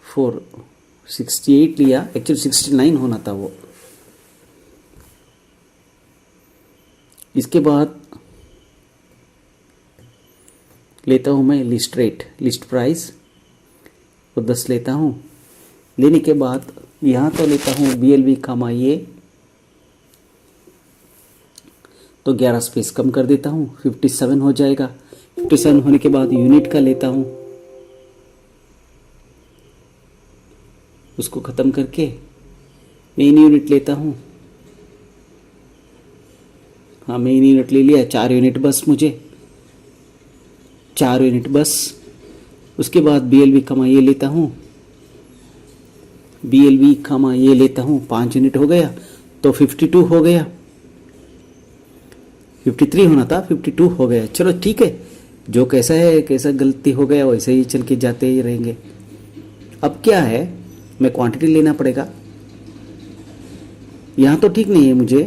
468 लिया, एक्चुअली 69 होना था वो। इसके बाद लेता हूँ मैं लिस्ट रेट, लिस्ट प्राइस तो 10 लेता हूँ। लेने के बाद यहाँ तो लेता हूँ BLV कमा ये, तो 11 स्पेस कम कर देता हूँ, 57 हो जाएगा। 57 होने के बाद यूनिट का लेता हूँ, उसको ख़त्म करके मेन यूनिट लेता हूँ। हाँ, मेन यूनिट ले लिया, 4 यूनिट बस मुझे, 4 यूनिट बस। उसके बाद BLV कमा ये लेता हूँ, BLV कमा ये लेता हूँ, 5 यूनिट हो गया, तो 52 हो गया। 53 होना था, 52 हो गया। चलो ठीक है, जो कैसा है, कैसा गलती हो गया वैसे ही चल के जाते ही रहेंगे। अब क्या है, मैं क्वांटिटी लेना पड़ेगा। यहाँ तो ठीक नहीं है, मुझे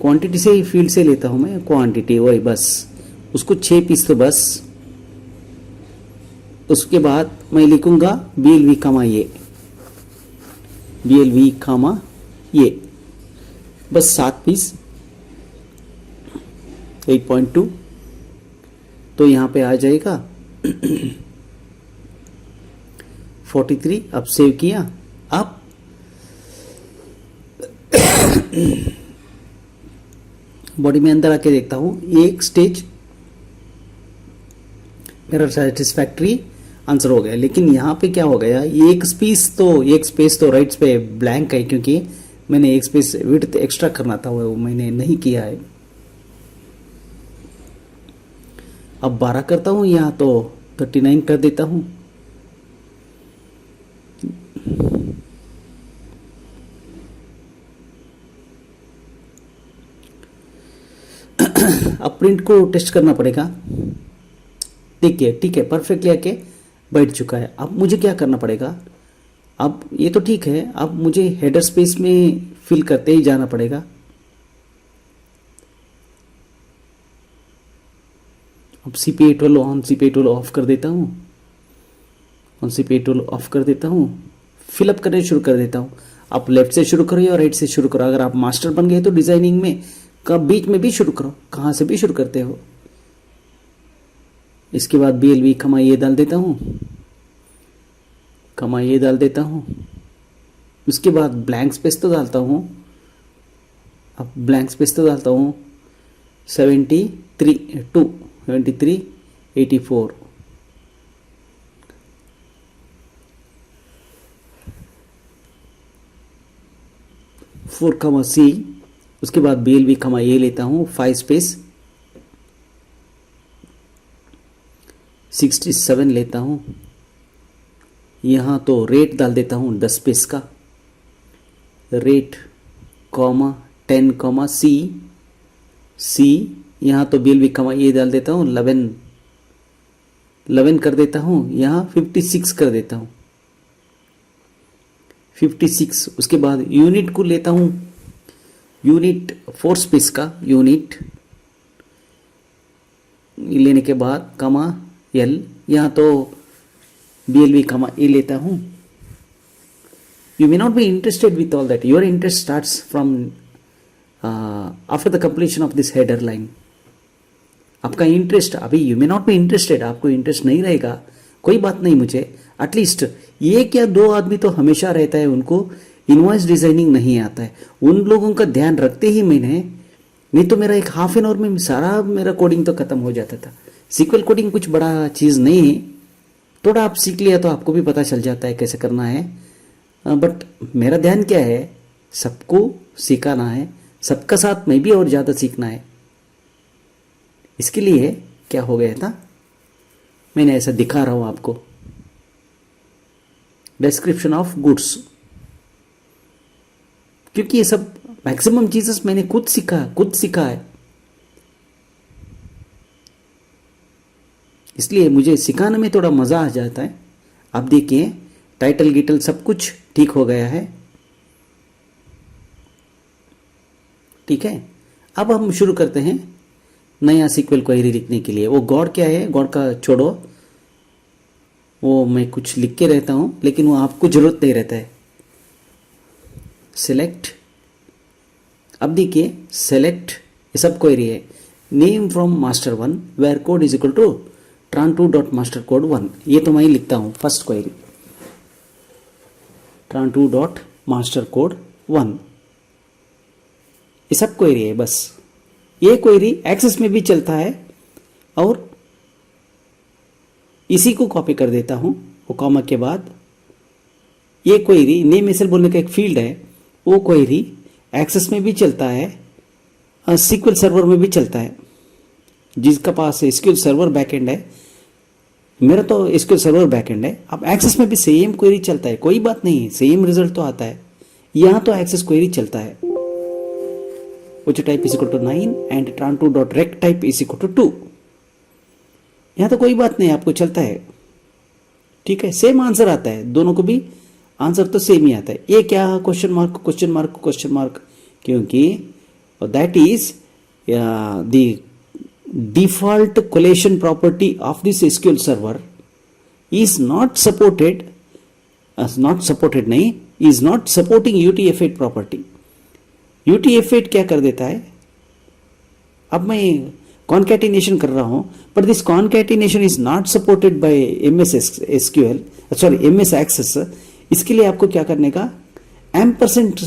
क्वांटिटी से ही फील्ड से लेता हूँ मैं, क्वांटिटी वही बस, उसको 6 पीस तो बस। उसके बाद मैं लिखूंगा BLV कमा ये, BLV कमा ये, बस 7 पीस 8.2, तो यहाँ पे आ जाएगा 43 अब सेव किया। अब बॉडी में अंदर आके देखता हूं, एक स्टेज मेरा सेटिस्फैक्ट्री आंसर हो गया, लेकिन यहाँ पे क्या हो गया, एक स्पेस तो राइट पे ब्लैंक है, क्योंकि मैंने एक स्पेस विड्थ एक्स्ट्रा करना था, वो मैंने नहीं किया है। अब 12 करता हूं, यहाँ तो 39 कर देता हूं। अब प्रिंट को टेस्ट करना पड़ेगा। देखिए ठीक है, परफेक्टली आके बैठ चुका है। अब मुझे क्या करना पड़ेगा, अब ये तो ठीक है, अब मुझे हेडर स्पेस में फिल करते ही जाना पड़ेगा। अब CPA12 ऑन, CPA12 ऑफ कर देता हूँ, ऑन CPA12 ऑफ कर देता हूँ, फिलअप करने शुरू कर देता हूँ। आप लेफ्ट से शुरू करो या राइट से शुरू करो। अगर आप मास्टर बन गए तो डिजाइनिंग में कब बीच में भी शुरू करो, कहाँ से भी शुरू करते हो। इसके बाद BLV कमा ये डाल देता हूँ, कमा ये डाल देता हूँ। उसके बाद ब्लैंक स्पेस तो डालता हूँ। अब ब्लैंक स्पेस तो डालता हूँ 73 84 4 कमा C। उसके बाद BLV कमा ये लेता हूँ 5 स्पेस 67 लेता हूँ। यहाँ तो रेट डाल देता हूँ 10 स्पेस का, रेट कॉमा 10 कॉमा C। यहाँ तो BLV कमा ये डाल देता हूँ 11 कर देता हूँ। यहाँ 56 कर देता हूँ 56। उसके बाद यूनिट को लेता हूँ, यूनिट 4 स्पेस का यूनिट लेने के बाद कमा L। यहाँ तो BLV कमा ए लेता हूँ। You may not be interested with all that. Your interest starts from after the completion of this header line. आपका इंटरेस्ट अभी, you may not be interested, आपको इंटरेस्ट नहीं रहेगा, कोई बात नहीं। मुझे एटलीस्ट एक या दो आदमी तो हमेशा रहता है, उनको इनवॉइस डिजाइनिंग नहीं आता है। उन लोगों का ध्यान रखते ही मैंने, नहीं तो मेरा एक हाफ एन आवर में सारा मेरा कोडिंग तो खत्म हो जाता था। सीक्वल कोडिंग कुछ बड़ा चीज़ नहीं है, थोड़ा आप सीख लिया तो आपको भी पता चल जाता है कैसे करना है। बट मेरा ध्यान क्या है, सबको सिखाना है, सबका साथ में भी और ज़्यादा सीखना है। इसके लिए क्या हो गया था, मैंने ऐसा दिखा रहा हूं आपको, डिस्क्रिप्शन ऑफ गुड्स, क्योंकि ये सब मैक्सिमम चीजेस मैंने खुद सीखा है। इसलिए मुझे सिखाने में थोड़ा मजा आ जाता है। आप देखिए टाइटल गिटल सब कुछ ठीक हो गया है। ठीक है, अब हम शुरू करते हैं नया सीक्वल क्वेरी लिखने के लिए। वो गॉड क्या है, गॉड का छोड़ो, वो मैं कुछ लिख के रहता हूं, लेकिन वो आपको जरूरत नहीं रहता है। सिलेक्ट, अब देखिए सेलेक्ट, ये सब क्वेरी है। Name from master 1 where code is equal to tran2.mastercode1, ये तो मैं ही लिखता हूं फर्स्ट क्वेरी, tran2.mastercode1, ये सब क्वेरी है। बस ये क्वेरी एक्सेस में भी चलता है, और इसी को कॉपी कर देता हूं, वो कॉमा के बाद ये क्वेरी नेम एसएल बोलने का एक फील्ड है, वो क्वेरी एक्सेस में भी चलता है, SQL सर्वर में भी चलता है। जिसका पास SQL सर्वर बैकएंड है, मेरा तो SQL सर्वर बैकएंड है, अब एक्सेस में भी सेम क्वेरी चलता है, कोई बात नहीं, सेम रिजल्ट तो आता है। यहां तो एक्सेस क्वेरी चलता है, which type is equal to 9 and tran2.rect type is equal to 2। यहां तो कोई बात नहीं, आपको चलता है। ठीक है, सेम आंसर आता है, दोनों को भी आंसर तो सेम ही आता है। ये क्या question mark question mark question mark, क्योंकि that is the default collation property of this SQL server is not supported, नहीं, is not supporting UTF-8 property. UTF-8 क्या कर देता है, अब मैं कॉन्कैटिनेशन कर रहा हूं, but this concatenation is not supported by MS SQL sorry MS Access, इसके लिए आपको क्या करने का, एम%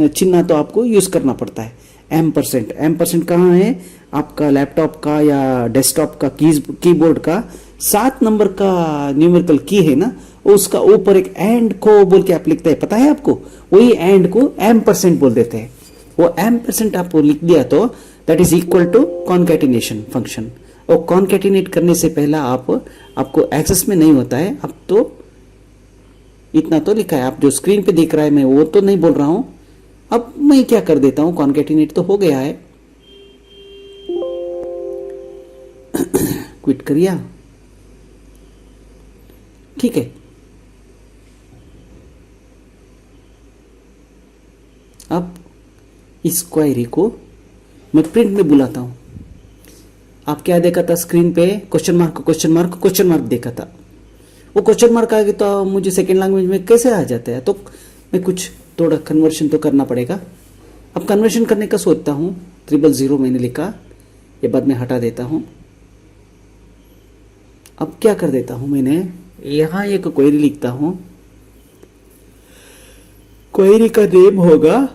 चिन्ह तो आपको यूज करना पड़ता है। एम% कहाँ है, आपका लैपटॉप का या डेस्कटॉप का कीबोर्ड का 7 नंबर का न्यूमेरिकल की है ना, उसका ऊपर एक एंड को बोल के आप लिखते हैं, पता है आपको, वही एंड को एम% बोल देते हैं। वो एम% आपको लिख दिया तो that is equal to concatenation function. और कॉन्कैटिनेट करने से पहला आपको एक्सेस में नहीं होता है। अब तो इतना तो लिखा है, आप जो स्क्रीन पे देख रहा है मैं वो तो नहीं बोल रहा हूं। अब मैं क्या कर देता हूं, कॉन्कैटिनेट तो हो गया है, क्विट करिया, ठीक है। अब इस क्वेरी को मैं प्रिंट में बुलाता हूं। आप क्या देखा था स्क्रीन पे, क्वेश्चन मार्क देखा था। वो क्वेश्चन मार्क आ गया तो मुझे सेकेंड लैंग्वेज में कैसे आ जाता है, तो मैं कुछ थोड़ा कन्वर्शन तो करना पड़ेगा। अब कन्वर्शन करने का सोचता हूं, 000 मैंने लिखा, ये बाद में हटा देता हूं। अब क्या कर देता हूं, मैंने यहां एक क्वेरी लिखता हूं, क्वेरी का नेम होगा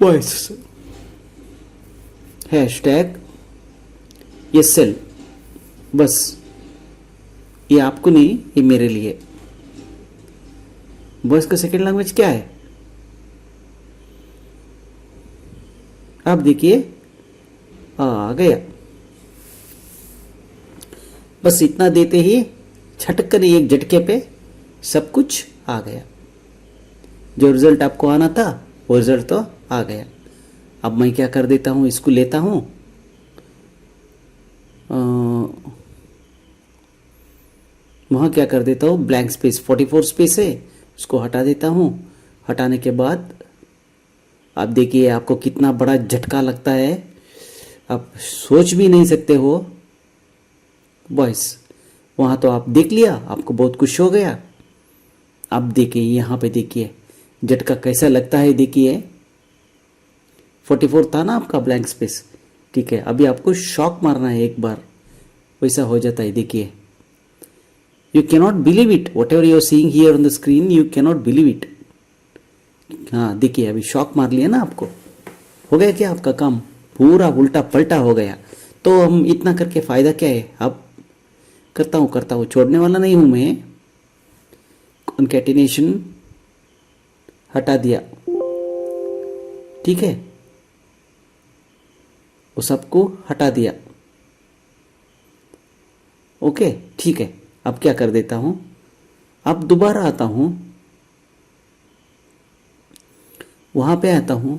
वॉइस #SL, बस ये आपको नहीं, ये मेरे लिए। वॉइस का सेकेंड लैंग्वेज क्या है, आप देखिए आ गया। बस इतना देते ही छटक कर एक झटके पे सब कुछ आ गया। जो रिजल्ट आपको आना था वो रिजल्ट तो आ गया। अब मैं क्या कर देता हूं, इसको लेता हूं, वहां क्या कर देता हूं, ब्लैंक स्पेस 44 स्पेस है, उसको हटा देता हूं। हटाने के बाद आप देखिए आपको कितना बड़ा झटका लगता है, आप सोच भी नहीं सकते हो। वॉइस वहां तो आप देख लिया, आपको बहुत खुश हो गया। अब देखिए यहां पे देखिए झटका कैसा लगता है, देखिए 44 था ना आपका ब्लैंक स्पेस, ठीक है। अभी आपको शॉक मारना है एक बार, वैसा हो जाता है। देखिए you cannot believe it, whatever you are seeing here on the screen, you cannot believe it. हाँ देखिए अभी शॉक मार लिया ना आपको, हो गया क्या आपका काम, पूरा उल्टा पलटा हो गया। तो हम इतना करके फायदा क्या है, अब करता हूं, छोड़ने वाला नहीं हूं मैं। कॉन्कैटिनेशन हटा दिया, ठीक है, वो सबको हटा दिया, ओके ठीक है। अब क्या कर देता हूं, अब दोबारा आता हूं, वहां पे आता हूं,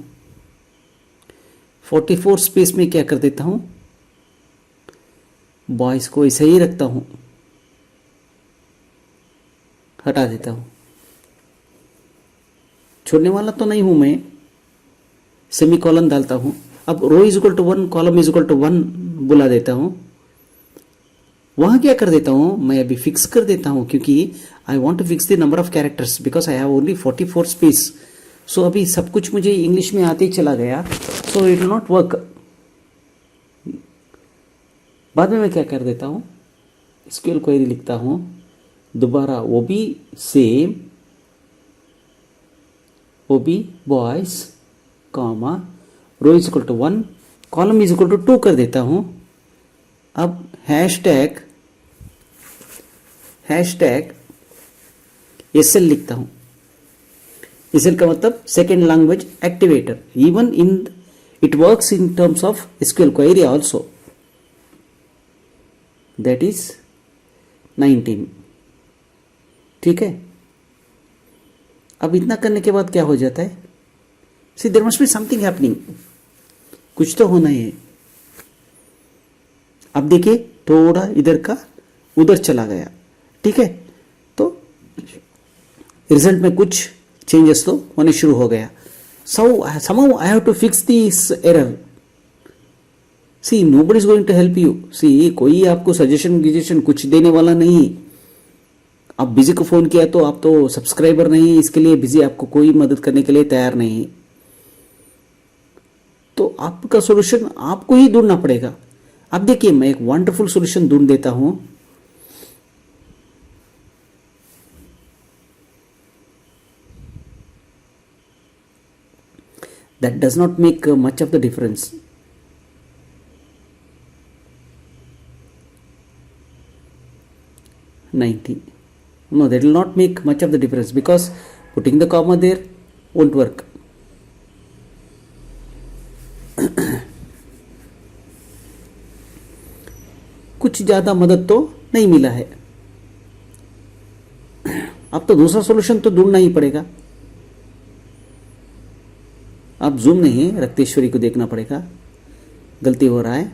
44 स्पेस में क्या कर देता हूं, बॉयज को ऐसे ही रखता हूं, हटा देता हूं। छोड़ने वाला तो नहीं हूं मैं, सेमीकोलन डालता हूं। अब row is equal to 1, column is equal to 1 बुला देता हूं। वहां क्या कर देता हूं, मैं अभी फिक्स कर देता हूं, क्योंकि I want to fix the number of characters because I have only 44 space. So अभी सब कुछ मुझे इंग्लिश में आते ही चला गया, so it will not work. बाद में मैं क्या कर देता हूं, एसक्यूएल क्वेरी लिखता हूं दोबारा, वो भी सेम, वो भी boys comma row is equal to 1, column is equal to 2 कर देता हूं। अब हैशटैग SL लिखता हूं। SL का मतलब second language activator, even in it works in terms of SQL query also, that is 19, ठीक है। अब इतना करने के बाद क्या हो जाता है, see there must be something happening, कुछ तो होना है। अब देखिए थोड़ा इधर का उधर चला गया, ठीक है। तो रिजल्ट में कुछ चेंजेस तो होने शुरू हो गया। somehow I have to fix this error. See, nobody is going to help you. See, कोई आपको सजेशन कुछ देने वाला नहीं। आप बिजी को फोन किया तो आप तो सब्सक्राइबर नहीं, इसके लिए बिजी आपको कोई मदद करने के लिए तैयार नहीं। तो आपका सॉल्यूशन आपको ही ढूंढना पड़ेगा। अब देखिए मैं एक वंडरफुल सॉल्यूशन ढूंढ देता हूं। That does not make much of the difference. $90. No, that will not make much of the difference because putting the comma there won't work. कुछ ज़्यादा मदद तो नहीं मिला है. अब तो दूसरा सॉल्यूशन तो ढूंढना ही पड़ेगा. अब जूम नहीं, रक्तेश्वरी को देखना पड़ेगा. गलती हो रहा है.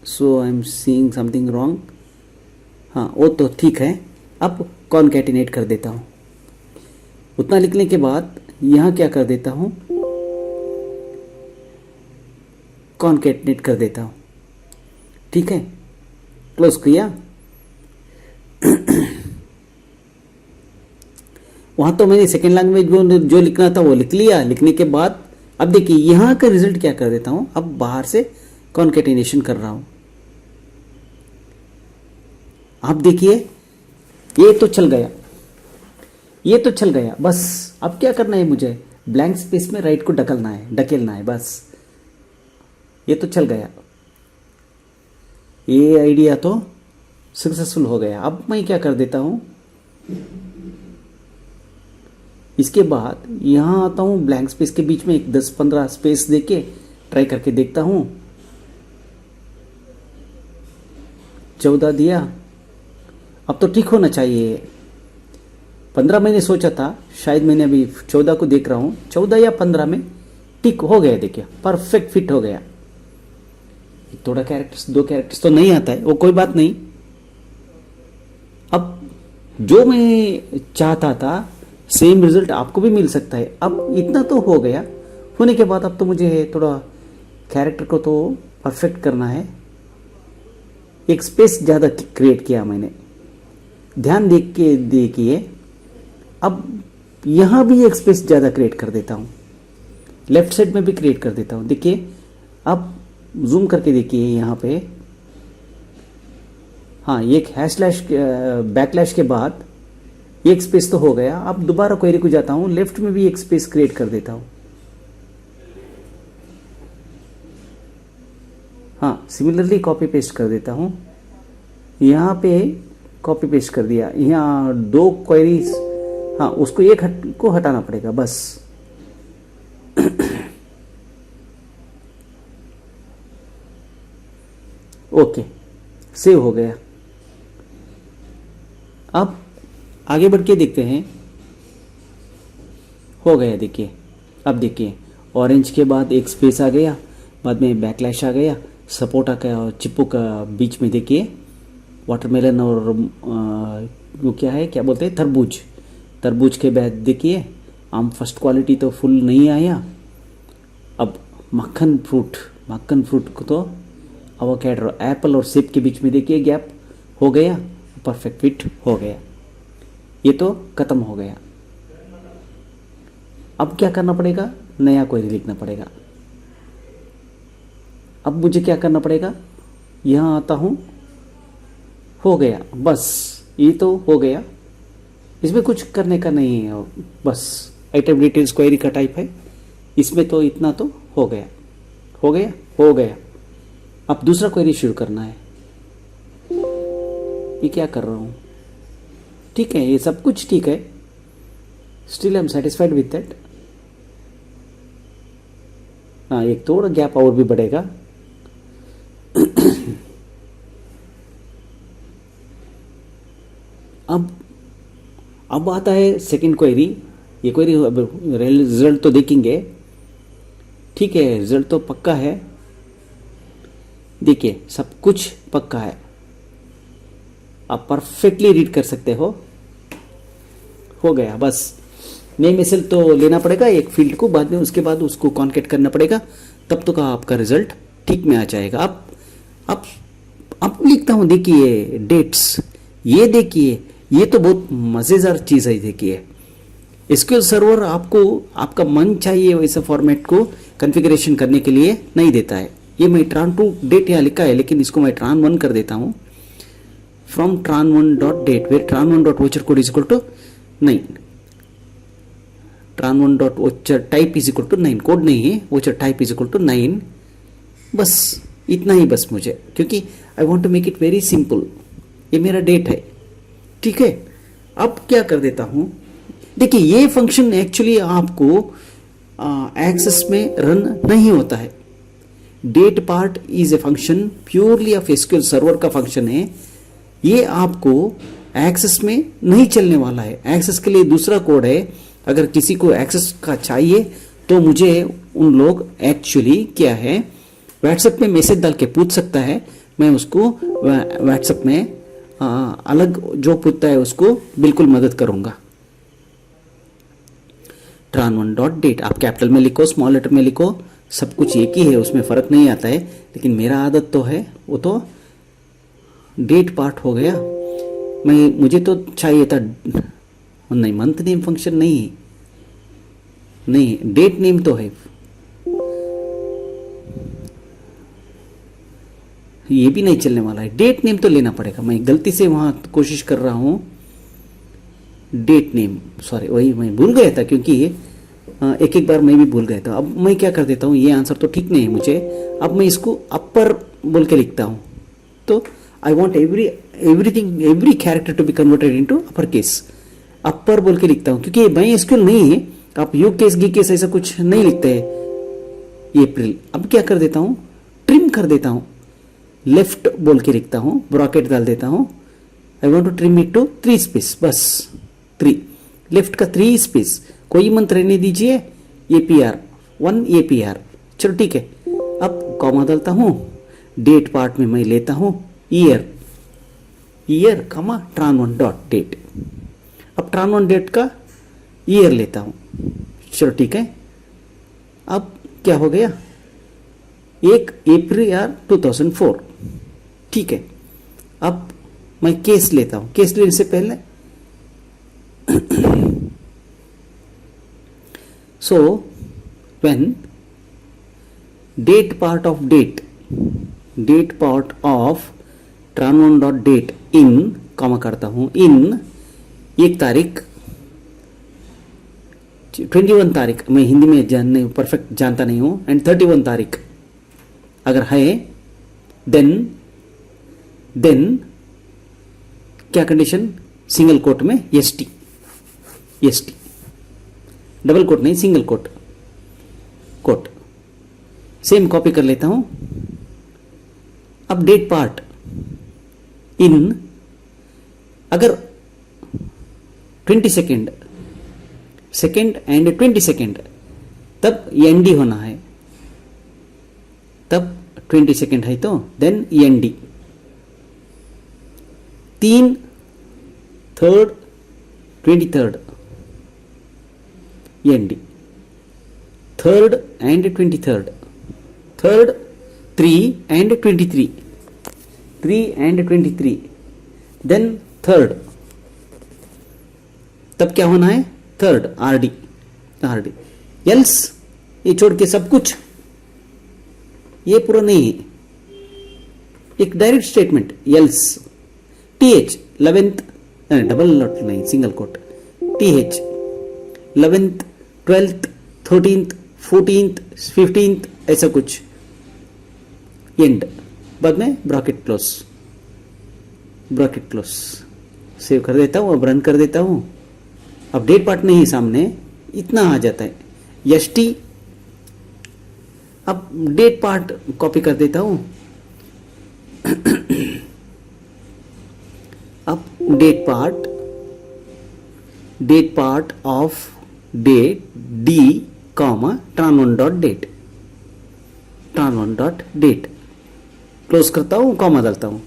So I am seeing something wrong. हाँ, वो तो ठीक है. अब कॉन्कैटिनेट कर देता हूँ. उतना लिखने के बाद यहाँ क्या कर देता हूँ, कॉन्कैटिनेट कर देता हूँ. ठीक है, क्लोज किया. वहाँ तो मैंने सेकेंड लैंग्वेज जो लिखना था वो लिख लिया. लिखने के बाद अब देखिए यहाँ का रिजल्ट क्या कर देता हूँ. अब बाहर से कॉन्कैटिनेशन कर रहा हूँ. आप देखिए ये तो चल गया, ये तो चल गया. बस अब क्या करना है, मुझे ब्लैंक स्पेस में राइट को ढकेलना है बस. ये तो चल गया. ये आइडिया तो सक्सेसफुल हो गया. अब मैं क्या कर देता हूँ, इसके बाद यहाँ आता हूँ. ब्लैंक स्पेस के बीच में एक 10-15 स्पेस देके ट्राई करके देखता हूँ. 14 दिया. अब तो ठीक होना चाहिए. 15 मैंने सोचा था, शायद मैंने अभी 14 को देख रहा हूँ. 14 या 15 में ठीक हो गया. देखिए परफेक्ट फिट हो गया. थोड़ा कैरेक्टर्स, 2 कैरेक्टर्स तो नहीं आता है, वो कोई बात नहीं. अब जो मैं चाहता था सेम रिजल्ट आपको भी मिल सकता है. अब इतना तो हो गया. होने के बाद अब तो मुझे थोड़ा कैरेक्टर को तो परफेक्ट करना है. एक स्पेस ज़्यादा क्रिएट किया मैंने. ध्यान देखिए. अब यहाँ भी एक स्पेस ज़्यादा क्रिएट कर देता हूँ. लेफ्ट साइड में भी क्रिएट कर देता हूँ. देखिए अब जूम करके देखिए यहाँ पे. हाँ, एक हैशलैश बैकलैश के बाद एक स्पेस तो हो गया. अब दोबारा क्वेरी को जाता हूँ, लेफ्ट में भी एक स्पेस क्रिएट कर देता हूँ. हाँ, सिमिलरली कॉपी पेस्ट कर देता हूँ. यहाँ पे कॉपी पेस्ट कर दिया. यहाँ 2 क्वेरीज, हाँ उसको एक को हटाना पड़ेगा बस. ओके, सेव हो गया. अब आगे बढ़ के देखते हैं. हो गया. देखिए अब देखिए ऑरेंज के बाद एक स्पेस आ गया, बाद में बैकलैश आ गया, सपोर्ट आ गया और चिप्पू का बीच में देखिए वाटरमेलन और वो क्या है, क्या बोलते हैं, तरबूज. तरबूज के बाद देखिए आम फर्स्ट क्वालिटी तो फुल नहीं आया. अब मक्खन फ्रूट को तो एवोकाडो, एप्पल और सेब के बीच में देखिए गैप हो गया, परफेक्ट फिट हो गया. ये तो खत्म हो गया. अब क्या करना पड़ेगा, नया क्वेरी लिखना पड़ेगा. अब मुझे क्या करना पड़ेगा, यहाँ आता हूँ. हो गया बस. ये तो हो गया. इसमें कुछ करने का नहीं है. बस आइटम डिटेल्स क्वेरी का टाइप है. इसमें तो इतना तो हो गया. अब दूसरा क्वेरी शुरू करना है. ये क्या कर रहा हूँ, ठीक है, ये सब कुछ ठीक है. Still I am satisfied with that. हाँ, एक थोड़ा गैप और भी बढ़ेगा. अब आता है सेकंड क्वेरी. ये क्वेरी रिजल्ट तो देखेंगे. ठीक है, रिजल्ट तो पक्का है. देखिए सब कुछ पक्का है. आप परफेक्टली रीड कर सकते हो. गया बस. नेम एसएल तो लेना पड़ेगा एक फील्ड को, बाद में उसके बाद उसको कॉन्केट करना पड़ेगा. तब तो का आपका रिजल्ट ठीक में आ जाएगा. अब लिखता हूँ. देखिए डेट्स, ये देखिए, ये तो बहुत मज़ेदार चीज़ है. देखिए एसक्यूएल सर्वर आपको आपका मन चाहिए वैसे फॉर्मेट को कॉन्फ़िगरेशन करने के लिए नहीं देता है. ये मैं tran2 डेट यहाँ लिखा है, लेकिन इसको मैं tran1 कर देता हूँ. From tran1 dot date where tran1 dot voucher code is equal to 9. tran1 dot voucher type is equal to 9, code नहीं है, voucher type is equal to 9, बस इतना ही बस मुझे, क्योंकि I want to make it very simple. ये मेरा डेट है, ठीक है। अब क्या कर देता हूं, देखिए ये फंक्शन एक्चुअली आपको एक्सेस में रन नहीं होता है। Date part is a function purely of SQL server का फंक्शन है, ये आपको एक्सेस में नहीं चलने वाला है। एक्सेस के लिए दूसरा कोड है, अगर किसी को एक्सेस का चाहिए तो मुझे उन लोग एक्चुअली क्या है व्हाट्सएप में मैसेज डाल के पूछ सकता है, मैं उसको व्हाट्सएप में अलग जो पूछता है उसको बिल्कुल मदद करूंगा। tran1 डॉट डेट आप कैपिटल में लिखो, स्मॉल लेटर में लिखो, सब कुछ एक ही है, उसमें फर्क नहीं आता है, लेकिन मेरा आदत तो है वो तो डेट पार्ट हो गया। मुझे तो चाहिए था नहीं, मंथ नेम फंक्शन नहीं, डेट नेम तो है, ये भी नहीं चलने वाला है, डेट नेम तो लेना पड़ेगा। मैं गलती से वहां कोशिश कर रहा हूं डेट नेम, सॉरी वही मैं भूल गया था, क्योंकि एक एक बार मैं भी भूल गया था। अब मैं क्या कर देता हूं, ये आंसर तो ठीक नहीं है मुझे, अब मैं इसको अपर बोल के लिखता हूं, तो I want every character to be converted into upper case, upper बोल के लिखता हूं, क्योंकि ये बाई एसक्यूएल नहीं है, आप यू केस गी केस ऐसा कुछ नहीं लिखते हैं। अप्रैल, अब क्या कर देता हूं, ट्रिम कर देता हूं, लेफ्ट बोल के लिखता हूं, ब्रॉकेट डाल देता हूं, I want to trim it to 3 space, बस 3, लेफ्ट का 3 स्पेस, कोई मंथ रहने दीजिए, APR 1 APR, चलो ठीक है। अब कॉमा डालता हूं, डेट पार्ट में मैं लेता हूं year comma tran1 dot date, अब tran1 डेट का ईयर लेता हूं, चलो ठीक है। अब क्या हो गया, 1 अप्रैल 2004, ठीक है। अब मैं केस लेता हूं, केस लेने से पहले so when date part of tran1 dot date in comma करता हूं, इन 1 तारीख 21 तारीख, मैं हिंदी में परफेक्ट जानता नहीं हूं, एंड 31 तारीख अगर है, देन क्या कंडीशन, सिंगल कोट में एसटी, डबल कोट नहीं, सिंगल कोट सेम कॉपी कर लेता हूं। अब डेट पार्ट इन, अगर 22nd एंड 22nd तब एनडी होना है, तब 22nd है तो then ND, 3 3rd 23rd ND, 3rd and 23rd, 3rd 3 and 23, 3 and 23, then 3rd, तब क्या होना है, 3rd आरडी, एल्स ये छोड़ के सब कुछ, ये पूरा नहीं है, एक direct statement, else TH 11th, double not नहीं, single quote, TH 11th 12th 13th 14th 15th ऐसा कुछ, एंड बाद में ब्रैकेट क्लोज, सेव कर देता हूं, अब रन कर देता हूं। अब डेट पार्ट नहीं सामने, इतना आ जाता है एसटी, अब डेट पार्ट कॉपी कर देता हूं, अब date part of date D comma tran1 dot date close करता हूं, कॉमा डालता हूं।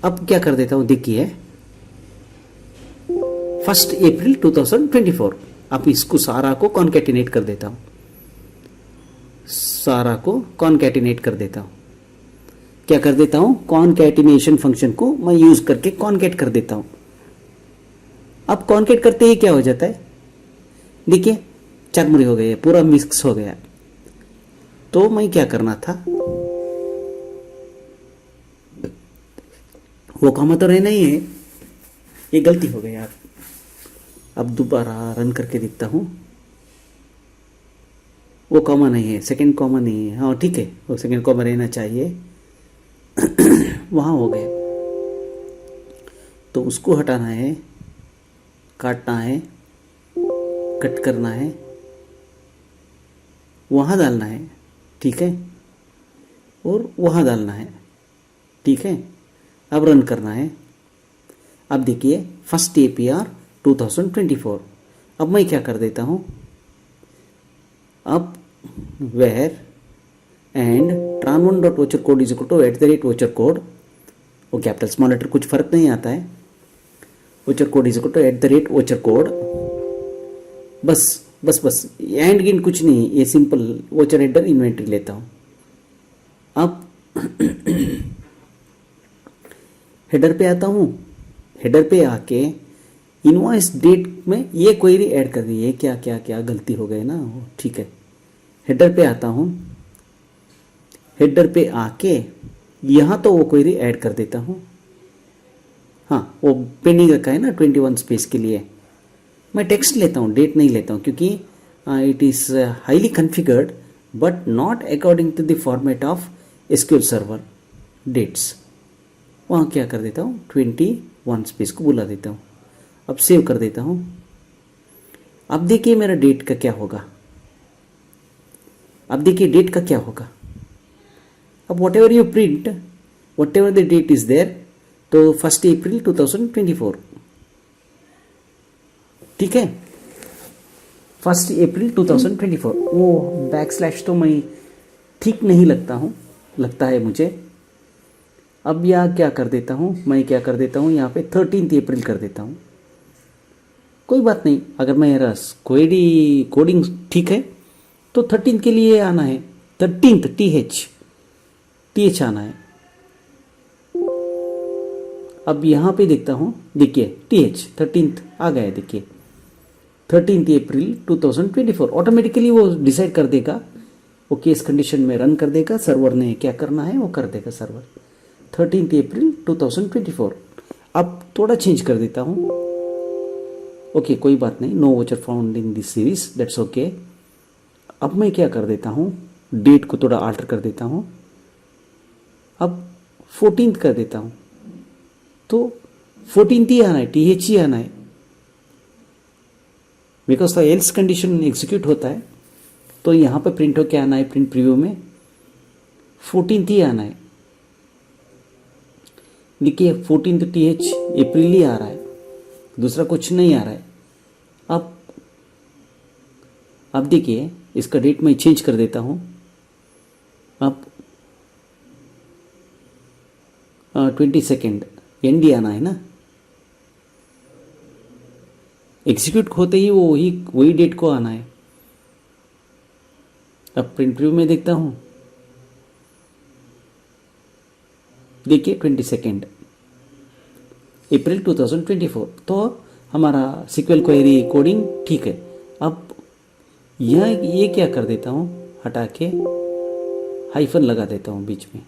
अब क्या कर देता हूं, देखिए 1 अप्रैल 2024, अब इसको सारा को कॉन्कैटिनेट कर देता हूं, क्या कर देता हूं, कॉन्कैटिनेशन फंक्शन को मैं यूज करके कॉन्कैट कर देता हूं। अब कॉन्कैट करते ही क्या हो जाता है, देखिए चकमुरी हो गई, पूरा मिक्स हो गया। तो मैं क्या करना था, वो कॉमा तो रहना ही है, ये गलती हो गई यार। अब दोबारा रन करके देखता हूं, वो कॉमा नहीं है, सेकंड कॉमा नहीं है, हाँ ठीक है, वो सेकंड कॉमा रहना चाहिए। वहाँ हो गए, तो उसको हटाना है, काटना है, कट करना है, वहाँ डालना है, ठीक है, और वहाँ डालना है, ठीक है। अब रन करना है। अब देखिए फर्स्ट APR 2024। अब मैं क्या कर देता हूँ, अब where and tran1 dot voucher code is equal to @voucher code, वो कैपिटल स्मॉल लेटर कुछ फर्क नहीं आता है, voucher code is equal to @voucher code. बस बस बस एंड गिन कुछ नहीं, ये सिंपल वोचर हेडर इन्वेंटरी लेता हूँ। अब हेडर पे आता हूँ, हेडर पे आके इनवॉइस डेट में ये क्वेरी ऐड कर दी है, क्या क्या क्या गलती हो गई ना, ठीक है। हेडर पे आता हूँ, हेडर पे आके यहाँ तो वो क्वेरी ऐड कर देता हूँ। हाँ वो पेंडिंग रखा है ना 21 स्पेस के लिए, मैं टेक्स्ट लेता हूँ, डेट नहीं लेता हूँ, क्योंकि it is highly configured but not according to the format of SQL server dates. वहाँ क्या कर देता हूँ, 21 स्पेस को बुला देता हूँ। अब सेव कर देता हूँ। अब देखिए मेरा डेट का क्या होगा, अब देखिए डेट का क्या होगा। अब whatever you print, whatever the date is there, तो 1 अप्रैल 2024, ठीक है, 1 अप्रैल 2024। वो बैकस्लैश तो मैं ठीक नहीं लगता है मुझे। अब यहाँ क्या कर देता हूँ, मैं क्या कर देता हूँ, यहाँ पे 13 अप्रैल कर देता हूँ। कोई बात नहीं, अगर मेरा कोडिंग ठीक है तो 13 के लिए आना है, 13 TH आना है। अब यहाँ पे देखता हूँ, देखिए TH 13 आ गया है, देखिए 13 अप्रैल 2024। ऑटोमेटिकली वो डिसाइड कर देगा, वो केस कंडीशन में रन कर देगा, सर्वर ने क्या करना है वो कर देगा सर्वर। 13 अप्रैल 2024। अब थोड़ा चेंज कर देता हूँ, ओके कोई बात नहीं, no voucher found in this series, that's okay. अब मैं क्या कर देता हूँ, डेट को थोड़ा आल्टर कर देता हूँ, अब 14 कर देता हूँ, तो 14 ही आना है, TH ही आना है, because the L's condition execute होता है। तो यहाँ पे प्रिंट हो क्या आना है, प्रिंट प्रीव्यू में 14 ही आना है। देखिए 14 TH अप्रैल ही आ रहा है, दूसरा कुछ नहीं आ रहा है। अब देखिए इसका डेट मैं चेंज कर देता हूँ। अब 22 एंड आना है ना, एग्जीक्यूट होते ही वही डेट को आना है। अब प्रिंट प्रीव्यू में देखता हूँ, देखिए 22 अप्रैल 2024, तो हमारा SQL क्वेरी कोडिंग ठीक है। अब ये क्या कर देता हूँ, हटा के हाइफन लगा देता हूँ बीच में।